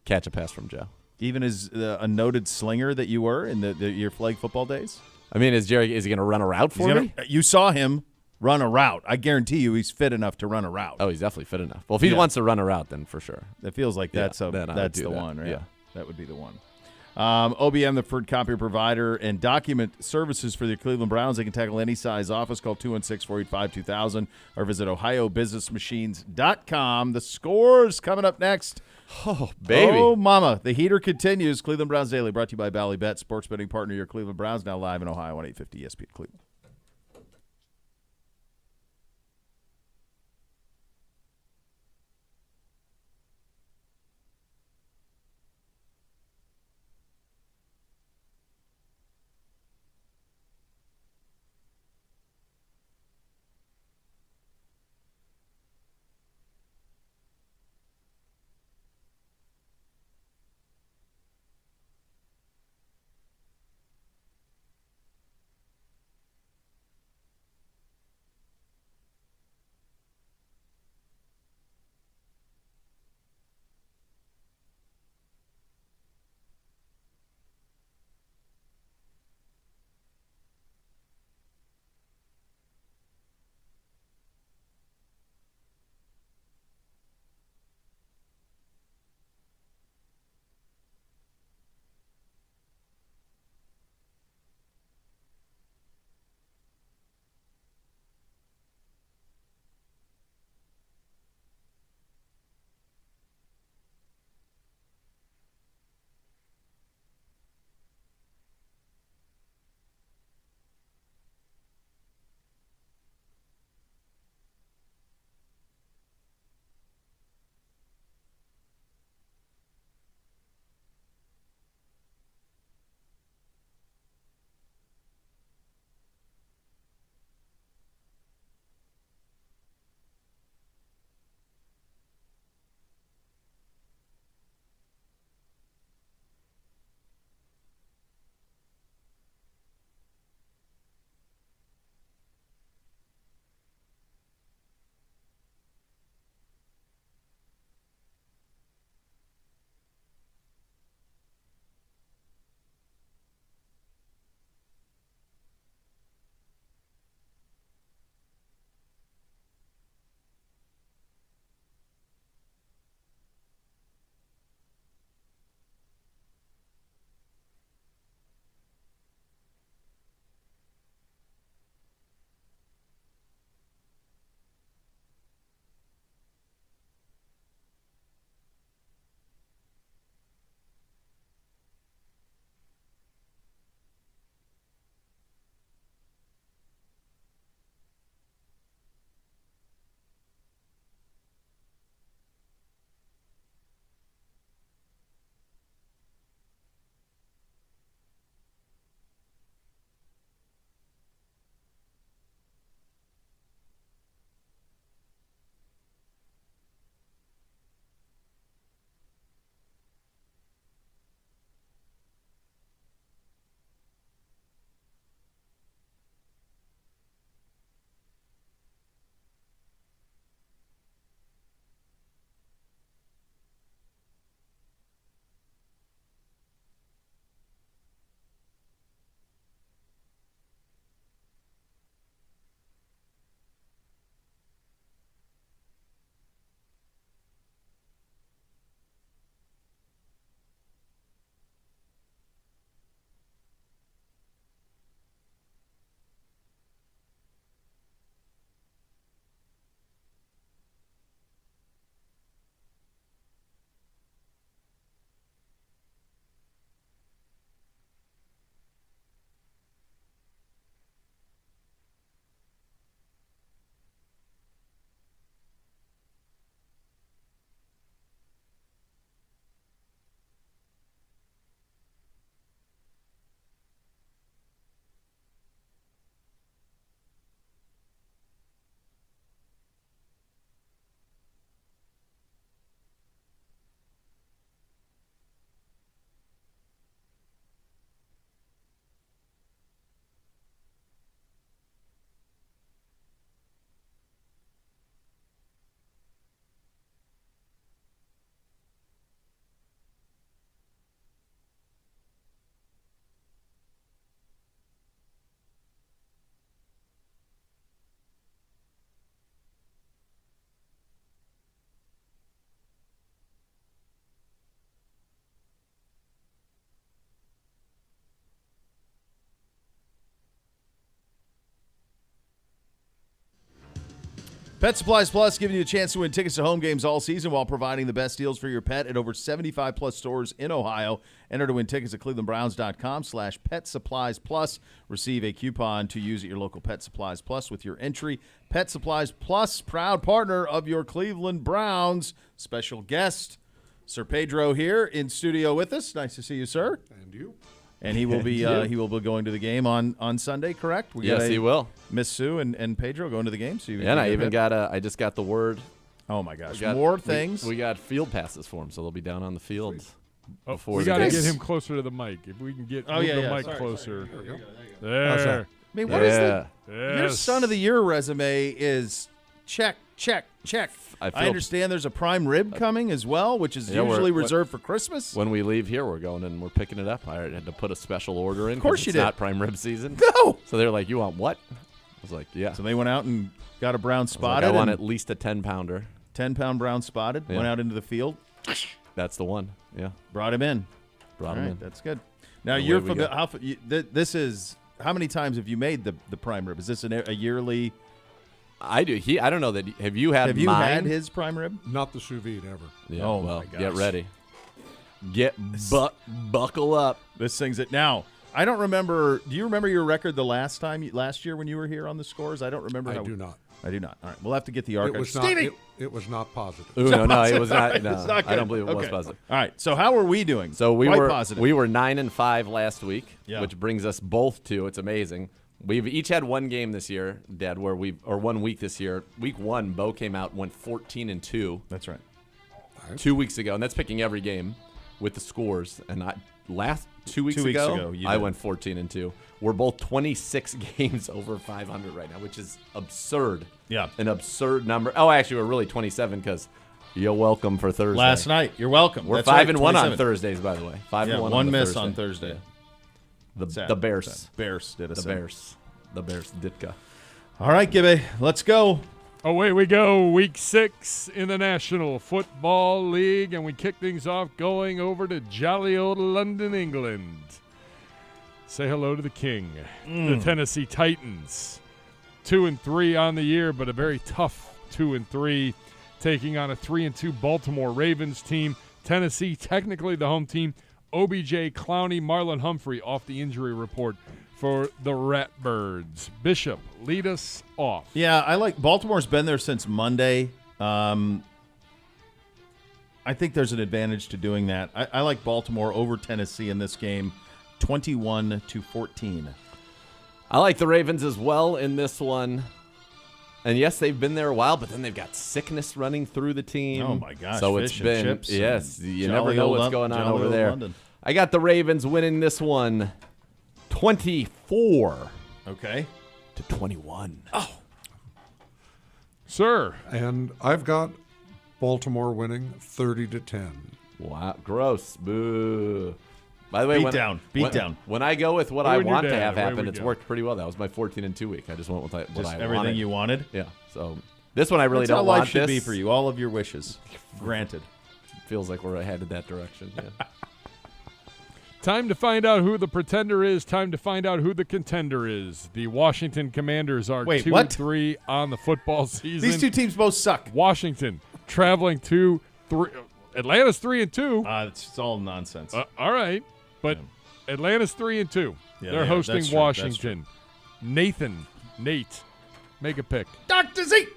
Catch a pass from Joe. Even as a noted slinger that you were in your flag football days? I mean, is he going to run a route for me? You saw him run a route. I guarantee you he's fit enough to run a route. Oh, he's definitely fit enough. Well, if he wants to run a route, then for sure. It feels like that's then I would that's do the that. one, right? Yeah. That would be the one. OBM, the preferred copier provider and document services for the Cleveland Browns. They can tackle any size office. Call 216-485-2000 or visit ohiobusinessmachines.com. The scores coming up next. Oh, baby. Oh, mama. The heater continues. Cleveland Browns Daily brought to you by Bally Bet, sports betting partner, your Cleveland Browns, now live in Ohio on 850 ESPN Cleveland. Pet Supplies Plus giving you a chance to win tickets to home games all season while providing the best deals for your pet at over 75 plus stores in Ohio. Enter to win tickets at clevelandbrowns.com/Pet Supplies Plus. Receive a coupon to use at your local Pet Supplies Plus with your entry. Pet Supplies Plus, proud partner of your Cleveland Browns. Special guest, Sir Pedro here in studio with us. Nice to see you, sir. And you. And he will be going to the game on Sunday, correct? Yes, he will. Miss Sue and Pedro going to the game. So and I just got the word. Oh my gosh! More things. We got field passes for him, so they'll be down on the fields. We got to get him closer to the mic. If we can get the mic closer. There. I mean, what is your Son of the Year resume is check. I understand there's a prime rib coming as well, which is usually reserved for Christmas. When we leave here, we're going and we're picking it up. I had to put a special order in. Of course you did. It's not prime rib season. No. So they're like, "You want what?" I was like, "Yeah." So they went out and got a brown spotted. I want at least a 10-pounder. 10-pound brown spotted. Yeah. Went out into the field. That's the one. Yeah. Brought him in. Brought him in. That's good. Now you're familiar. This is how many times have you made the prime rib? Is this a yearly? I do. I don't know that. Have you had? Have you had his prime rib? Not the sous vide ever. Yeah, oh well, my gosh. Get ready. Buckle up. This thing's it now. I don't remember. Do you remember your record last year when you were here on the scores? I don't remember. I do not. I do not. All right, we'll have to get the archive. It was not positive. Ooh, no, it was not. No, it's not I don't believe it was positive. All right, so how are we doing? So we Quite were positive. We were 9-5 last week, Yeah. which brings us both to. It's amazing. We've each had one game this year, Dad, or 1 week this year. Week 1, Bo came out and went 14-2. That's right. 2 weeks ago, and that's picking every game with the scores. And two weeks ago I went 14-2. We're both 26 games over 500 right now, which is absurd. Yeah, an absurd number. Oh, actually, we're really 27 because you're welcome for Thursday. Last night, you're welcome. We're That's 5-1 right, on Thursdays, by the way. 5-1. One miss on Thursday. Yeah. The Bears. Sad. Bears did us. The Bears Ditka. All right, Gibby, let's go. Away we go. Week 6 in the National Football League, and we kick things off going over to jolly old London, England. Say hello to the king, the Tennessee Titans. 2-3 on the year, but a very tough 2-3, taking on a 3-2 Baltimore Ravens team. Tennessee, technically the home team. OBJ, Clowney, Marlon Humphrey off the injury report for the Ratbirds. Bishop, lead us off. Yeah, I like Baltimore's been there since Monday. I think there's an advantage to doing that. I like Baltimore over Tennessee in this game, 21-14. I like the Ravens as well in this one. And yes, they've been there a while, but then they've got sickness running through the team. Oh my gosh! So it's been you never know what's going on over there. London. I got the Ravens winning this one, 24. Okay. To 21. Oh, sir. And I've got Baltimore winning 30-10. Wow, gross. Boo. By the way, beat down. When I go with what I want to have happen, it's worked pretty well. That was my 14-2 week. I just went with what I wanted. Everything you wanted. Yeah. So this one I really That's don't how life want. should be for you. All of your wishes granted. Feels like we're headed that direction. Yeah. Time to find out who the pretender is. Time to find out who the contender is. The Washington Commanders are 2-3 on the football season. These two teams both suck. Washington traveling to 3. Atlanta's 3-2. It's all nonsense. All right, but Atlanta's 3-2. Yeah, They're hosting Washington. Nate, make a pick. Dr. Z.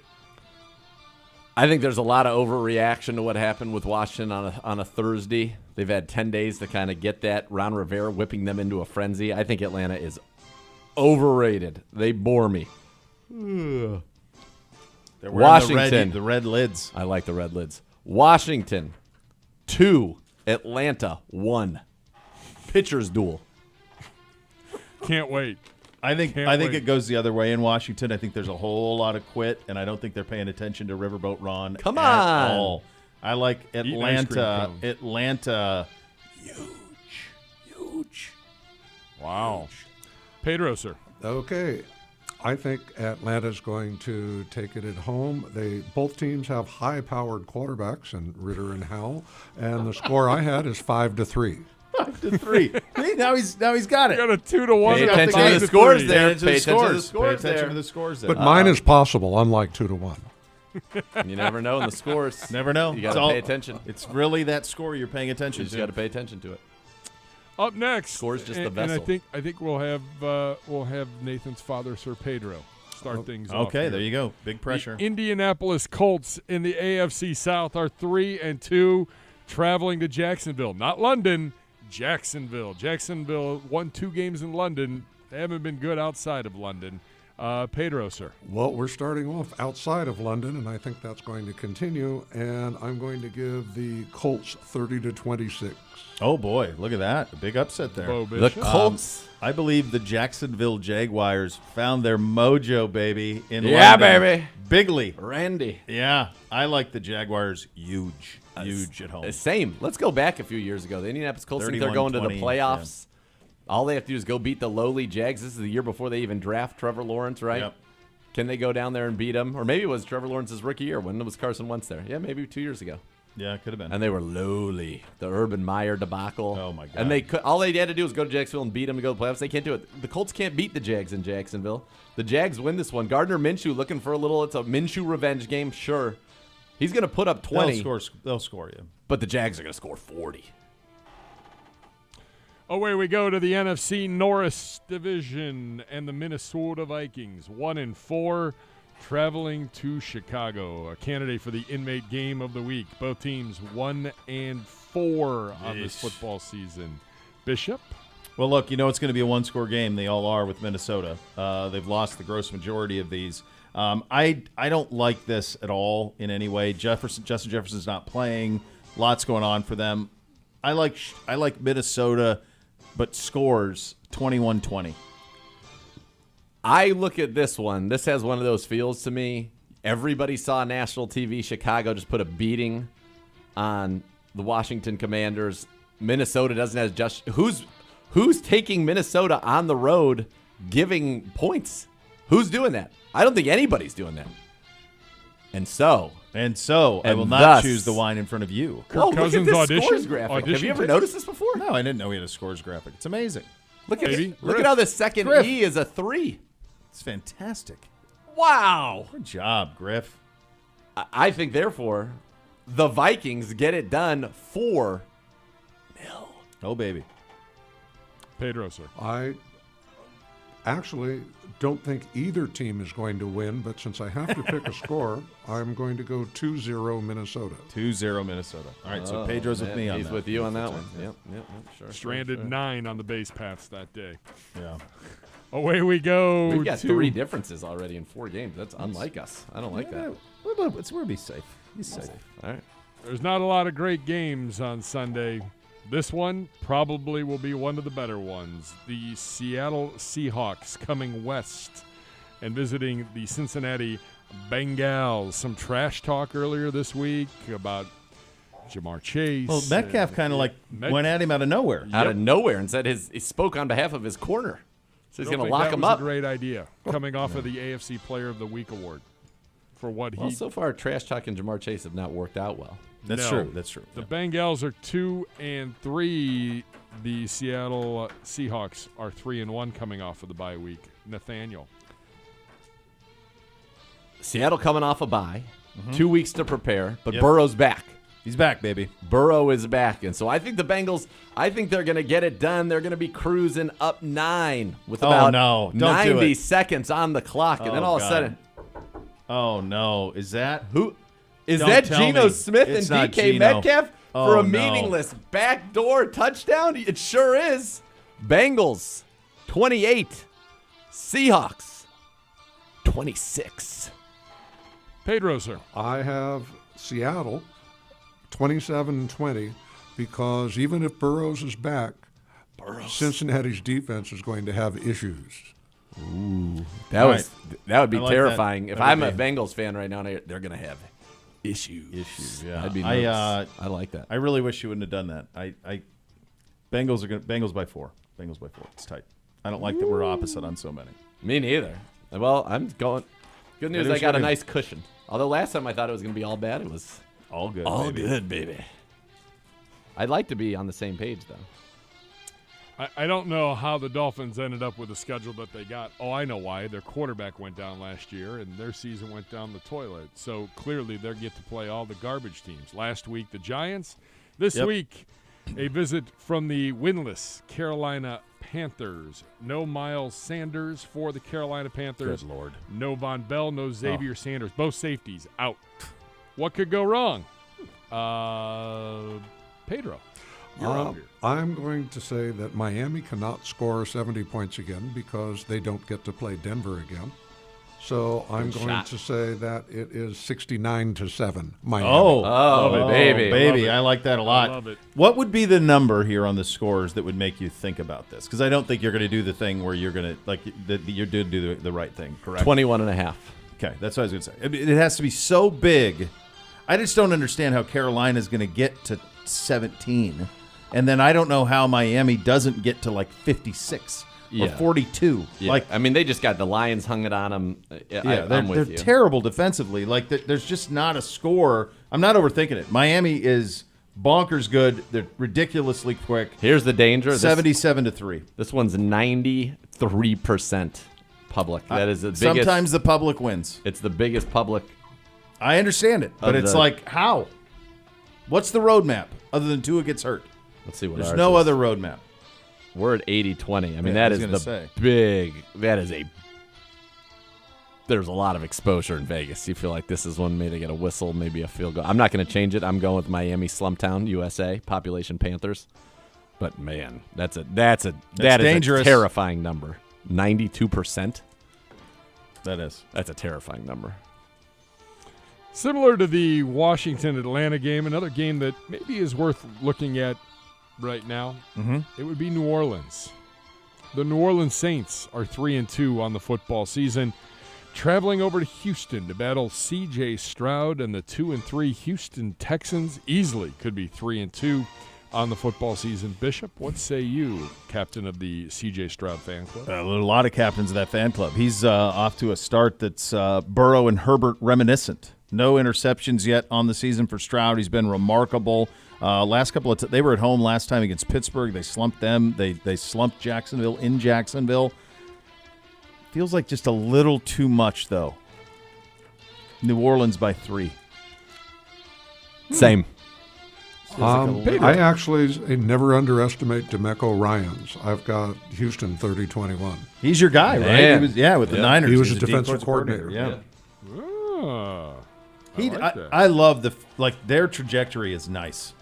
I think there's a lot of overreaction to what happened with Washington on a Thursday. They've had 10 days to kind of get that. Ron Rivera whipping them into a frenzy. I think Atlanta is overrated. They bore me. They're wearing Washington. The red lids. I like the red lids. Washington, 2. Atlanta, 1. Pitchers duel. Can't wait. I think it goes the other way in Washington. I think there's a whole lot of quit, and I don't think they're paying attention to Riverboat Ron Come at on. all. I like Atlanta. Atlanta, huge. Wow. Pedro, sir. Okay. I think Atlanta's going to take it at home. Both teams have high-powered quarterbacks, and Ritter and Howell. And the score I had is 5-3. 5-3. See, now he's got it. You got a 2-1. Pay attention to the scores there. Pay attention to the scores there. But mine is possible, unlike 2-1. You never know in the scores. Never know. You got to pay attention. It's really that score you're paying attention You just got to pay attention to it. Up next, Score's just the and vessel. I think we'll have Nathan's father, Sir Pedro, start things off. Okay, here. there you go. Big pressure. The Indianapolis Colts in the AFC South are 3-2, traveling to Jacksonville, not London. Jacksonville. Jacksonville won 2 games in London. They haven't been good outside of London. Pedro, sir. Well, we're starting off outside of London, and I think that's going to continue. And I'm going to give the Colts 30-26. Oh boy, look at that! A big upset there. The Colts. I believe the Jacksonville Jaguars found their mojo, baby. In Yeah, London. baby. Bigly. Randy. Yeah, I like the Jaguars. Huge at home. Same. Let's go back a few years ago. The Indianapolis Colts think they're going to the 31-20, playoffs. All they have to do is go beat the lowly Jags. This is the year before they even draft Trevor Lawrence, right? Yep. Can they go down there and beat them? Or maybe it was Trevor Lawrence's rookie year. When was Carson Wentz there? Yeah, maybe 2 years ago. Yeah, it could have been. And they were lowly. The Urban Meyer debacle. Oh, my God. And all they had to do was go to Jacksonville and beat them to go to the playoffs. They can't do it. The Colts can't beat the Jags in Jacksonville. The Jags win this one. Gardner Minshew looking for it's a Minshew revenge game, sure. He's going to put up 20. They'll score you. But the Jags are going to score 40. Away we go to the NFC Norris Division and the Minnesota Vikings, 1-4, traveling to Chicago. A candidate for the inmate game of the week. Both teams 1-4 on this football season. Bishop? Well, look, it's going to be a one-score game. They all are with Minnesota. They've lost the gross majority of these. I don't like this at all in any way. Justin Jefferson's not playing. Lots going on for them. I like Minnesota, but scores 21-20. I look at this one. This has one of those feels to me. Everybody saw national TV. Chicago just put a beating on the Washington Commanders. Minnesota doesn't have just who's taking Minnesota on the road, giving points. Who's doing that? I don't think anybody's doing that. And I will not choose the wine in front of you. Kirk Cousins look at this scores audition? graphic. Have you ever noticed this before? No, I didn't know he had a scores graphic. It's amazing. Look at Maybe. look at how the second Griff. E is a 3. It's fantastic. Wow. Good job, Griff. I think, therefore, the Vikings get it done 4-0. Oh, baby. Pedro, sir. I actually don't think either team is going to win, but since I have to pick a score, I'm going to go 2-0 Minnesota. 2-0 Minnesota. All right, so Pedro's with me on that. He's with you on that one. Yep, sure. Stranded 9 on the base paths that day. Yeah. Away we go. We've got to 3 differences already in 4 games. That's unlike us. I don't like that. We'll be safe. He's safe. All right. There's not a lot of great games on Sunday. This one probably will be one of the better ones. The Seattle Seahawks coming west and visiting the Cincinnati Bengals. Some trash talk earlier this week about Jamar Chase. Well, Metcalf kind of went at him out of nowhere. Out of nowhere and said he spoke on behalf of his corner. So he's going to lock him up. That was a great idea. Coming off of the AFC Player of the Week award for what Well, so far, trash talk and Jamar Chase have not worked out well. That's true. That's true. The Bengals are 2-3. The Seattle Seahawks are 3-1 coming off of the bye week. Nathaniel. Seattle coming off a bye. 2 weeks to prepare, but Yep. Burrow's back. He's back, baby. Burrow is back. And so I think the Bengals, they're going to get it done. They're going to be cruising up 9 with about Don't 90 do it. seconds on the clock. And then all of a sudden, oh, no. Is that? who? Is Don't that tell Geno me. Smith It's and not DK Geno. Metcalf Oh, for a no. meaningless backdoor touchdown? It sure is. Bengals 28, Seahawks 26. Pedro, sir. I have Seattle 27-20 because even if Burrows is back, Cincinnati's defense is going to have issues. Ooh, that would be I like terrifying. that. If That I'm would a be. Bengals fan right now, they're going to have issues. Yeah. I'd be nervous. I like that. I really wish you wouldn't have done that. Bengals by 4. Bengals by 4. It's tight. I don't like that we're opposite on so many. Me neither. Well, I'm going. Good news, I got a nice cushion. Although last time I thought it was going to be all bad, it was all good. All baby. good, baby. I'd like to be on the same page, though. I don't know how the Dolphins ended up with the schedule that they got. Oh, I know why. Their quarterback went down last year, and their season went down the toilet. So clearly they get to play all the garbage teams. Last week, the Giants. This week, a visit from the winless Carolina Panthers. No Miles Sanders for the Carolina Panthers. Good Lord. No Von Bell, no Xavier Sanders. Both safeties out. What could go wrong? Pedro. You're up here. I'm going to say that Miami cannot score 70 points again because they don't get to play Denver again. So I'm going to say that it is 69-7. Miami. Oh, baby. Baby. I like that a lot. love it. What would be the number here on the scores that would make you think about this? Because I don't think you're going to do the thing where you're going to, you did do the right thing, correct? 21.5. Okay, that's what I was going to say. It has to be so big. I just don't understand how Carolina is going to get to 17. And then I don't know how Miami doesn't get to like 56 or 42. Yeah. Like, I mean, they just got the Lions hung it on them. they're terrible defensively. Like, there's just not a score. I'm not overthinking it. Miami is bonkers good. They're ridiculously quick. Here's the danger. 77-3. This one's 93% public. That is the biggest. Sometimes the public wins. It's the biggest public. I understand it, but it's like, how? What's the roadmap other than Tua gets hurt? Let's see what There's ours no is. other roadmap. We're at 80-20. I mean, Yeah, that I was is gonna the say. big. That is a. There's a lot of exposure in Vegas. You feel like this is one maybe to get a whistle, maybe a field goal. I'm not going to change it. I'm going with Miami, Slumptown, USA, population Panthers. But man, that is dangerous. a terrifying number. 92%. That's a terrifying number. Similar to the Washington-Atlanta game, another game that maybe is worth looking at right now, it would be New Orleans. The New Orleans Saints are 3-2 on the football season, traveling over to Houston to battle C.J. Stroud and the 2-3 Houston Texans. Easily could be 3-2 on the football season. Bishop, what say you, captain of the C.J. Stroud fan club? a lot of captains of that fan club. He's off to a start that's Burrow and Herbert reminiscent. No interceptions yet on the season for Stroud. He's been remarkable. Last couple of they were at home last time against Pittsburgh. They slumped them. They slumped Jacksonville in Jacksonville. Feels like just a little too much, though. New Orleans by 3. Same. I actually never underestimate DeMeco Ryans. I've got Houston 30-21. He's your guy, right? He was, with the Niners. He was He's a defensive coordinator. Yeah. that. I love their trajectory is nice.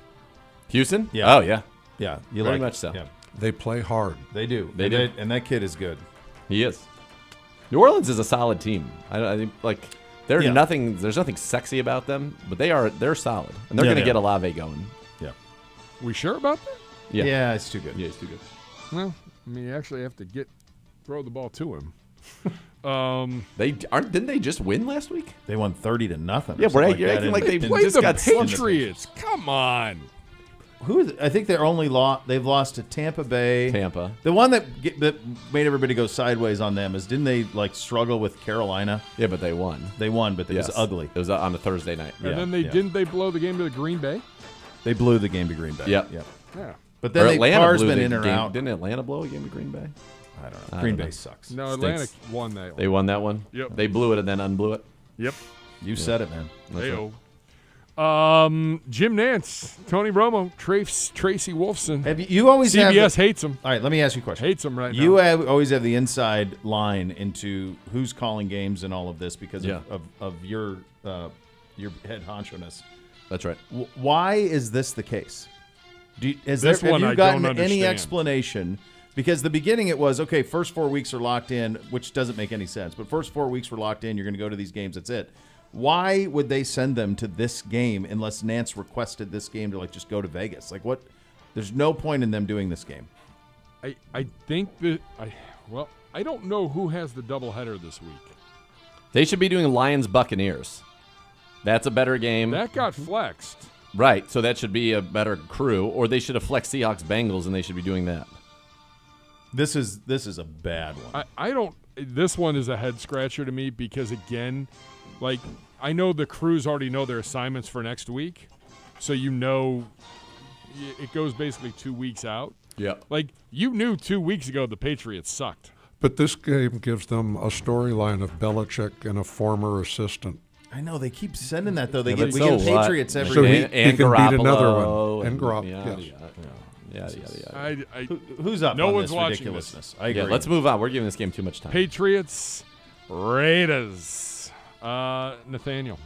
Houston? Yeah. Oh, yeah. Yeah. You Very like much it. so. Yeah. They play hard. They do. They do. And that kid is good. He is. New Orleans is a solid team. I think there's nothing sexy about them, but they're solid. And they're going to get Olave going. Yeah. We sure about that? Yeah. Yeah, it's too good. Yeah, it's too good. Well, I mean, you actually have to throw the ball to him. Didn't they just win last week? They won 30-0. Yeah, we're acting like they played just the got Patriots. Come on. Who is it? I think they've lost to Tampa Bay. Tampa. The one that made everybody go sideways on them is, didn't they struggle with Carolina? Yeah, but they won. They won, but it was ugly. It was on a Thursday night. And then didn't they blow the game to the Green Bay? They blew the game to Green Bay. Yep. Yeah. But then Carr's been in or game. out. Didn't Atlanta blow a game to Green Bay? I don't know. Green Bay sucks. No, Atlanta won that one. They won that one? Yep. They blew it and then unblew it? Yep. You said it, man. Hey-o. Jim Nance, Tony Romo, Tracy Wolfson. You always CBS hates him. All right, let me ask you a question. Hates him right now. You always have the inside line into who's calling games and all of this because of your head honcho-ness. That's right. Why is this the case? Have you I gotten don't any understand. explanation? Because the beginning it was, okay, first 4 weeks are locked in, which doesn't make any sense. But first 4 weeks were locked in. You're going to go to these games. That's it. Why would they send them to this game unless Nance requested this game to just go to Vegas? What? There's no point in them doing this game. I think that I don't know who has the doubleheader this week. They should be doing Lions Buccaneers. That's a better game. That got flexed. Right, so that should be a better crew, or they should have flexed Seahawks Bengals, and they should be doing that. This is a bad one. I don't. This one is a head scratcher to me because again, I know the crews already know their assignments for next week, so it goes basically 2 weeks out. Yeah. Like, you knew 2 weeks ago the Patriots sucked. But this game gives them a storyline of Belichick and a former assistant. I know they keep sending that though. Yeah, We but get so what? Patriots every So week. he can beat another one. And Garoppolo. yes. Who's up No on one's this watching ridiculousness? I agree. Yeah, let's move on. We're giving this game too much time. Patriots, Raiders. Nathaniel.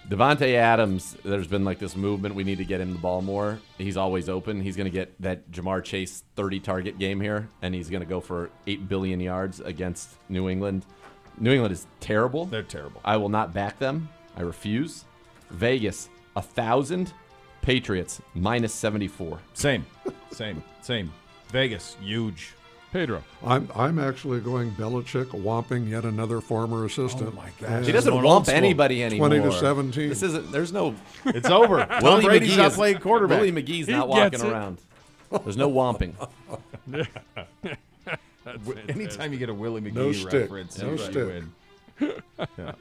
Devontae Adams, there's been like this movement. We need to get him the ball more. He's always open. He's going to get that Jamar Chase 30-target game here, and he's going to go for 8 billion yards against New England. New England is terrible. They're terrible. I will not back them. I refuse. Vegas, 1,000. Patriots, -74. Same. Vegas, huge. Pedro. I'm actually going Belichick whomping yet another former assistant. Oh my gosh. He doesn't whomp anybody anymore. 20-17. This isn't. There's no. It's over. Tom Brady's not playing quarterback. Willie McGee's He not gets walking it. around. There's no whomping. Anytime you get a Willie McGee No stick. reference, No you stick. win. Yeah.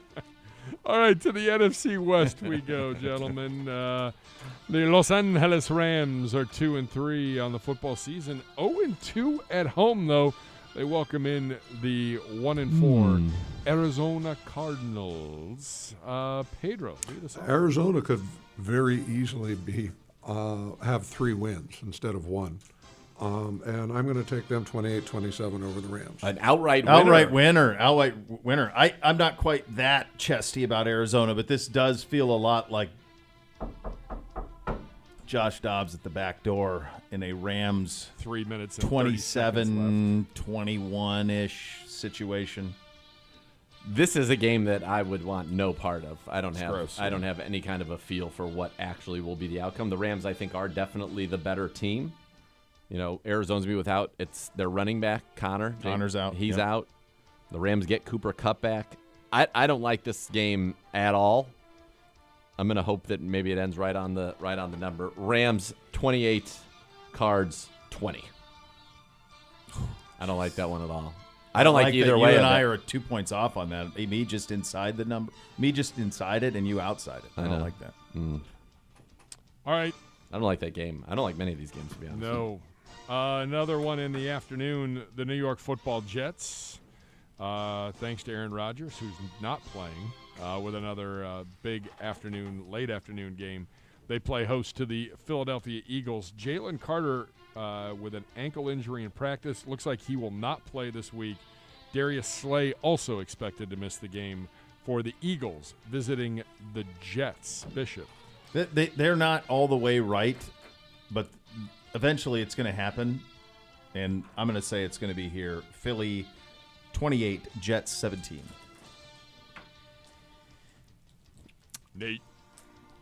All right, to the NFC West we go, gentlemen. The Los Angeles Rams are 2-3 on the football season. 0-2 at home, though. They welcome in the 1-4 Arizona Cardinals. Pedro, lead us off. Arizona could very easily be have 3 wins instead of 1. And I'm going to take them 28-27 over the Rams. An outright winner. Outright winner. I'm not quite that chesty about Arizona, but this does feel a lot like Josh Dobbs at the back door in a Rams 3 minutes and 30 seconds 27-21-ish situation. This is a game that I would want no part of. I don't gross, have any kind of a feel for what actually will be the outcome. The Rams, I think, are definitely the better team. You know, Arizona's be without their running back, Connor. Connor's out. He's Yep. out. The Rams get Cooper Kupp back. I don't like this game at all. I'm gonna hope that maybe it ends right on the number. Rams 28, Cards 20. I don't like that one at all. I don't like either that way. You and of I it. are 2 points off on that. Me just inside the number. Me just inside it, and you outside it. I don't know. like that. All right. I don't like that game. I don't like many of these games, to be honest. No. Another one in the afternoon, the New York Football Jets. Thanks to Aaron Rodgers, who's not playing, with another big late afternoon game. They play host to the Philadelphia Eagles. Jalen Carter with an ankle injury in practice. Looks like he will not play this week. Darius Slay also expected to miss the game for the Eagles, visiting the Jets. Bishop. They're not all the way right, but eventually it's going to happen, and I'm going to say it's going to be here. Philly 28, Jets 17. Nate.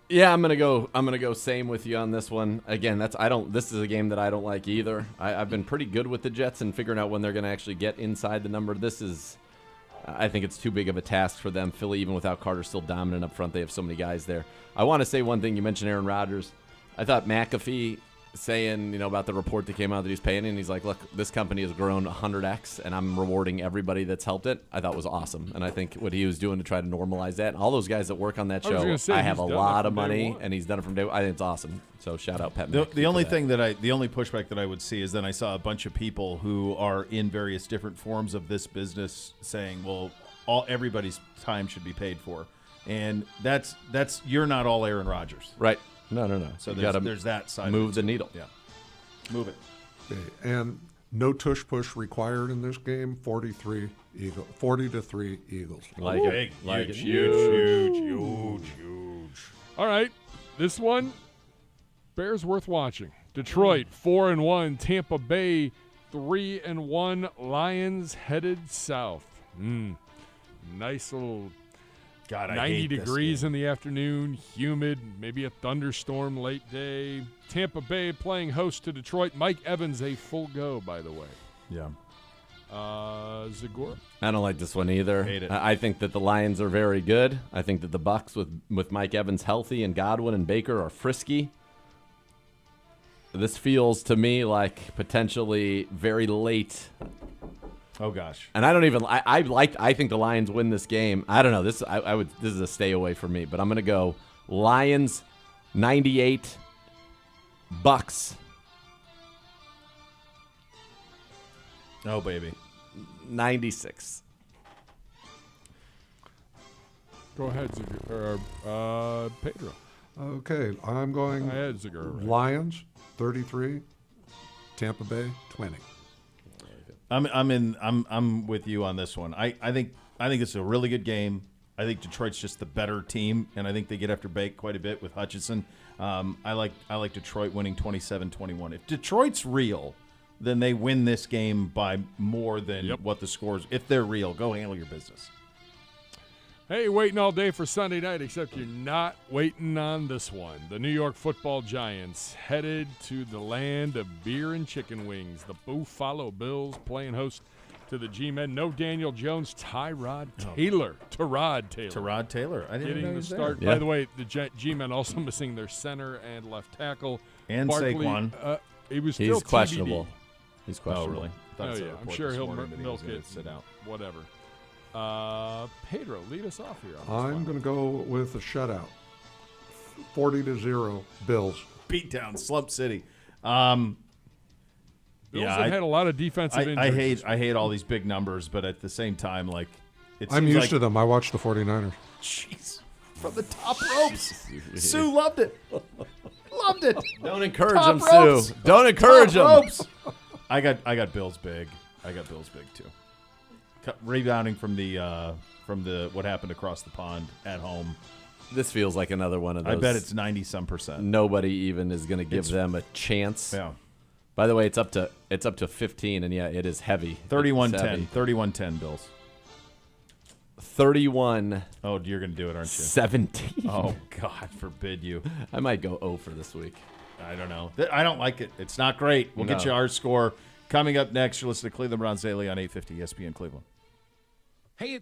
Yeah, I'm gonna go same with you on this one. Again, this is a game that I don't like either. I've been pretty good with the Jets and figuring out when they're gonna actually get inside the number. I think it's too big of a task for them. Philly, even without Carter, still dominant up front. They have so many guys there. I want to say one thing. You mentioned Aaron Rodgers. I thought McAfee saying, about the report that came out that he's paying, and he's like, look, this company has grown 100x, and I'm rewarding everybody that's helped it. I thought was awesome, and I think what he was doing to try to normalize that, and all those guys that work on that show, I have a lot of money, and he's done it from day one. I think it's awesome. So shout out Pat McAfee. The only pushback that I would see is then I saw a bunch of people who are in various different forms of this business saying, well, everybody's time should be paid for, and that's you're not all Aaron Rodgers, right? No. So there's that side. Move the needle. Yeah, move it. Okay. And no tush push required in this game. 40-3 Eagles. Like it. Like it. Huge. All right, this one, Bears worth watching. Detroit 4-1, Tampa Bay 3-1, Lions headed south. Nice little. God, I 90 hate this degrees game. in the afternoon, humid, maybe a thunderstorm late day. Tampa Bay playing host to Detroit. Mike Evans a full go, by the way. Yeah. Zagor? I don't like this one either. Hate it. I think that the Lions are very good. I think that the Bucs with Mike Evans healthy and Godwin and Baker are frisky. This feels to me like potentially very late. Oh gosh. And I don't even. I think the Lions win this game. I don't know. This is a stay away for me. But I'm gonna go Lions 98, Bucs Oh, baby. 96. Go ahead, Pedro. Okay, I'm going I had Zagura right. Lions 33, Tampa Bay 20. I'm with you on this one. I think it's a really good game. I think Detroit's just the better team, and I think they get after Bake quite a bit with Hutchinson. I like Detroit winning 27-21. If Detroit's real, then they win this game by more than what the scores. If they're real, go handle your business. Hey, waiting all day for Sunday night, except you're not waiting on this one. The New York Football Giants headed to the land of beer and chicken wings. The Buffalo Bills playing host to the G-Men. No Daniel Jones, Tyrod Taylor. Tyrod Taylor. I didn't getting know he the was start. there. By the way, the G-Men also missing their center and left tackle. And Barkley, Saquon. He was still He's questionable. TBD. He's questionable. Oh, really? Oh, yeah. I'm sure he'll milk it. Sit out. Whatever. Pedro, lead us off here. I'm going to go with a shutout. 40-0 Bills. Beatdown, Slump City. Bills have had a lot of defensive injuries. I hate all these big numbers, but at the same time, like I'm used to them. I watched the 49ers. Jeez, from the top ropes. Sue loved it. Loved it. Don't encourage Top them, ropes. Sue. Don't encourage them. Ropes. I got Bills big. I got Bills big too. Rebounding from the what happened across the pond at home. This feels like another one of those. I bet it's 90-some%. Nobody even is going to give them a chance. Yeah. By the way, it's up to 15, and yeah, it is heavy. 31-10. 31-10 Bills. 31. Oh, you're going to do it, aren't you? 17. Oh, God forbid you. I might go 0 for this week. I don't know. I don't like it. It's not great. We'll get you our score. Coming up next, you're listening to Cleveland Browns Daily on 850 ESPN Cleveland. Hey,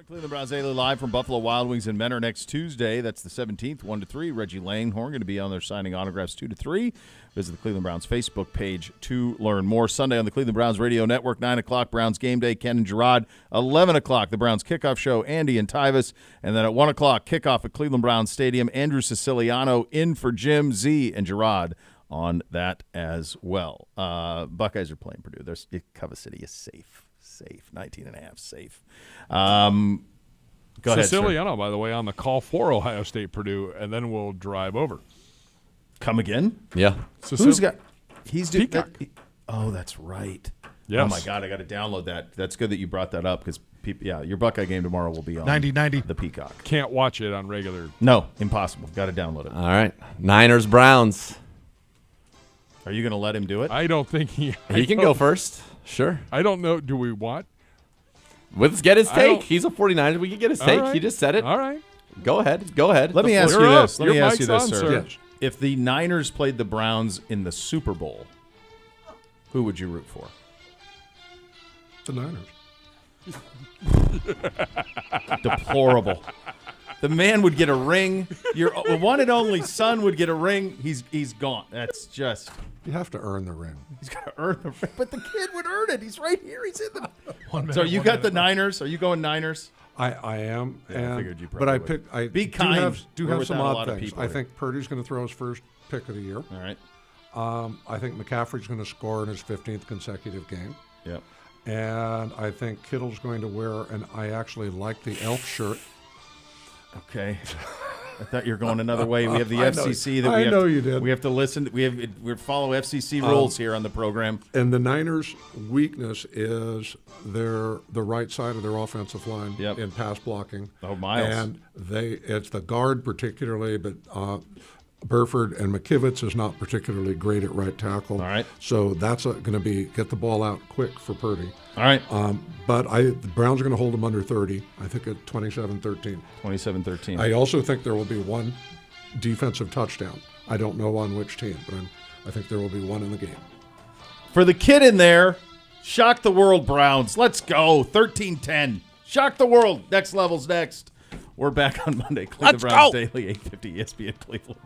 Cleveland Browns Daily live from Buffalo Wild Wings and Menor next Tuesday. That's the 17th, 1 to 3. Reggie Langhorn going to be on there signing autographs 2 to 3. Visit the Cleveland Browns Facebook page to learn more. Sunday on the Cleveland Browns Radio Network, 9 o'clock, Browns Game Day, Ken and Gerard. 11 o'clock, the Browns Kickoff Show, Andy and Tyvis. And then at 1 o'clock, kickoff at Cleveland Browns Stadium, Andrew Siciliano in for Jim Z and Gerard on that as well. Buckeyes are playing Purdue. Cover City is safe. 19.5, safe. Go ahead, Siciliano, by the way, on the call for Ohio State Purdue, and then we'll drive over. Come again? Yeah. Who's got? He's doing. Oh, that's right. Yes. Oh my God, I got to download that. That's good that you brought that up because your Buckeye game tomorrow will be on 90. the Peacock. Can't watch it on regular. No, impossible. Got to download it. All right. Niners, Browns. Are you going to let him do it? I don't think he can go first. Sure. I don't know. Do we want? Let's get his take. He's a 49er. We can get his take. Right. He just said it. All right. Go ahead. Let me ask you this. Let me ask you this, sir. Yes. If the Niners played the Browns in the Super Bowl, who would you root for? The Niners. Deplorable. The man would get a ring. Your one and only son would get a ring. He's gone. That's just. You have to earn the ring. He's got to earn the ring. But the kid would earn it. He's right here. He's in the. So you got the Niners. Are you going Niners? I am. Yeah, I figured you but probably I Be kind. do We're have some without a odd lot of things. people I here. think Purdy's going to throw his first pick of the year. All right. I think McCaffrey's going to score in his 15th consecutive game. Yep. And I think Kittle's going to wear, and I actually like the elf shirt. Okay. I thought you were going another way. We have the I know- FCC that I we have know to, you did. We have to listen. We follow FCC rules here on the program. And the Niners' weakness is the right side of their offensive line in pass blocking. Oh, Miles. And it's the guard particularly, but Burford and McKivitz is not particularly great at right tackle. All right. So that's going to be get the ball out quick for Purdy. All right. But the Browns are going to hold them under 30. I think at 27-13. 27-13. I also think there will be one defensive touchdown. I don't know on which team, but I think there will be one in the game. For the kid in there, shock the world, Browns. Let's go. 13-10. Shock the world. Next level's next. We're back on Monday. Cleveland Browns Daily, 850 ESPN Cleveland.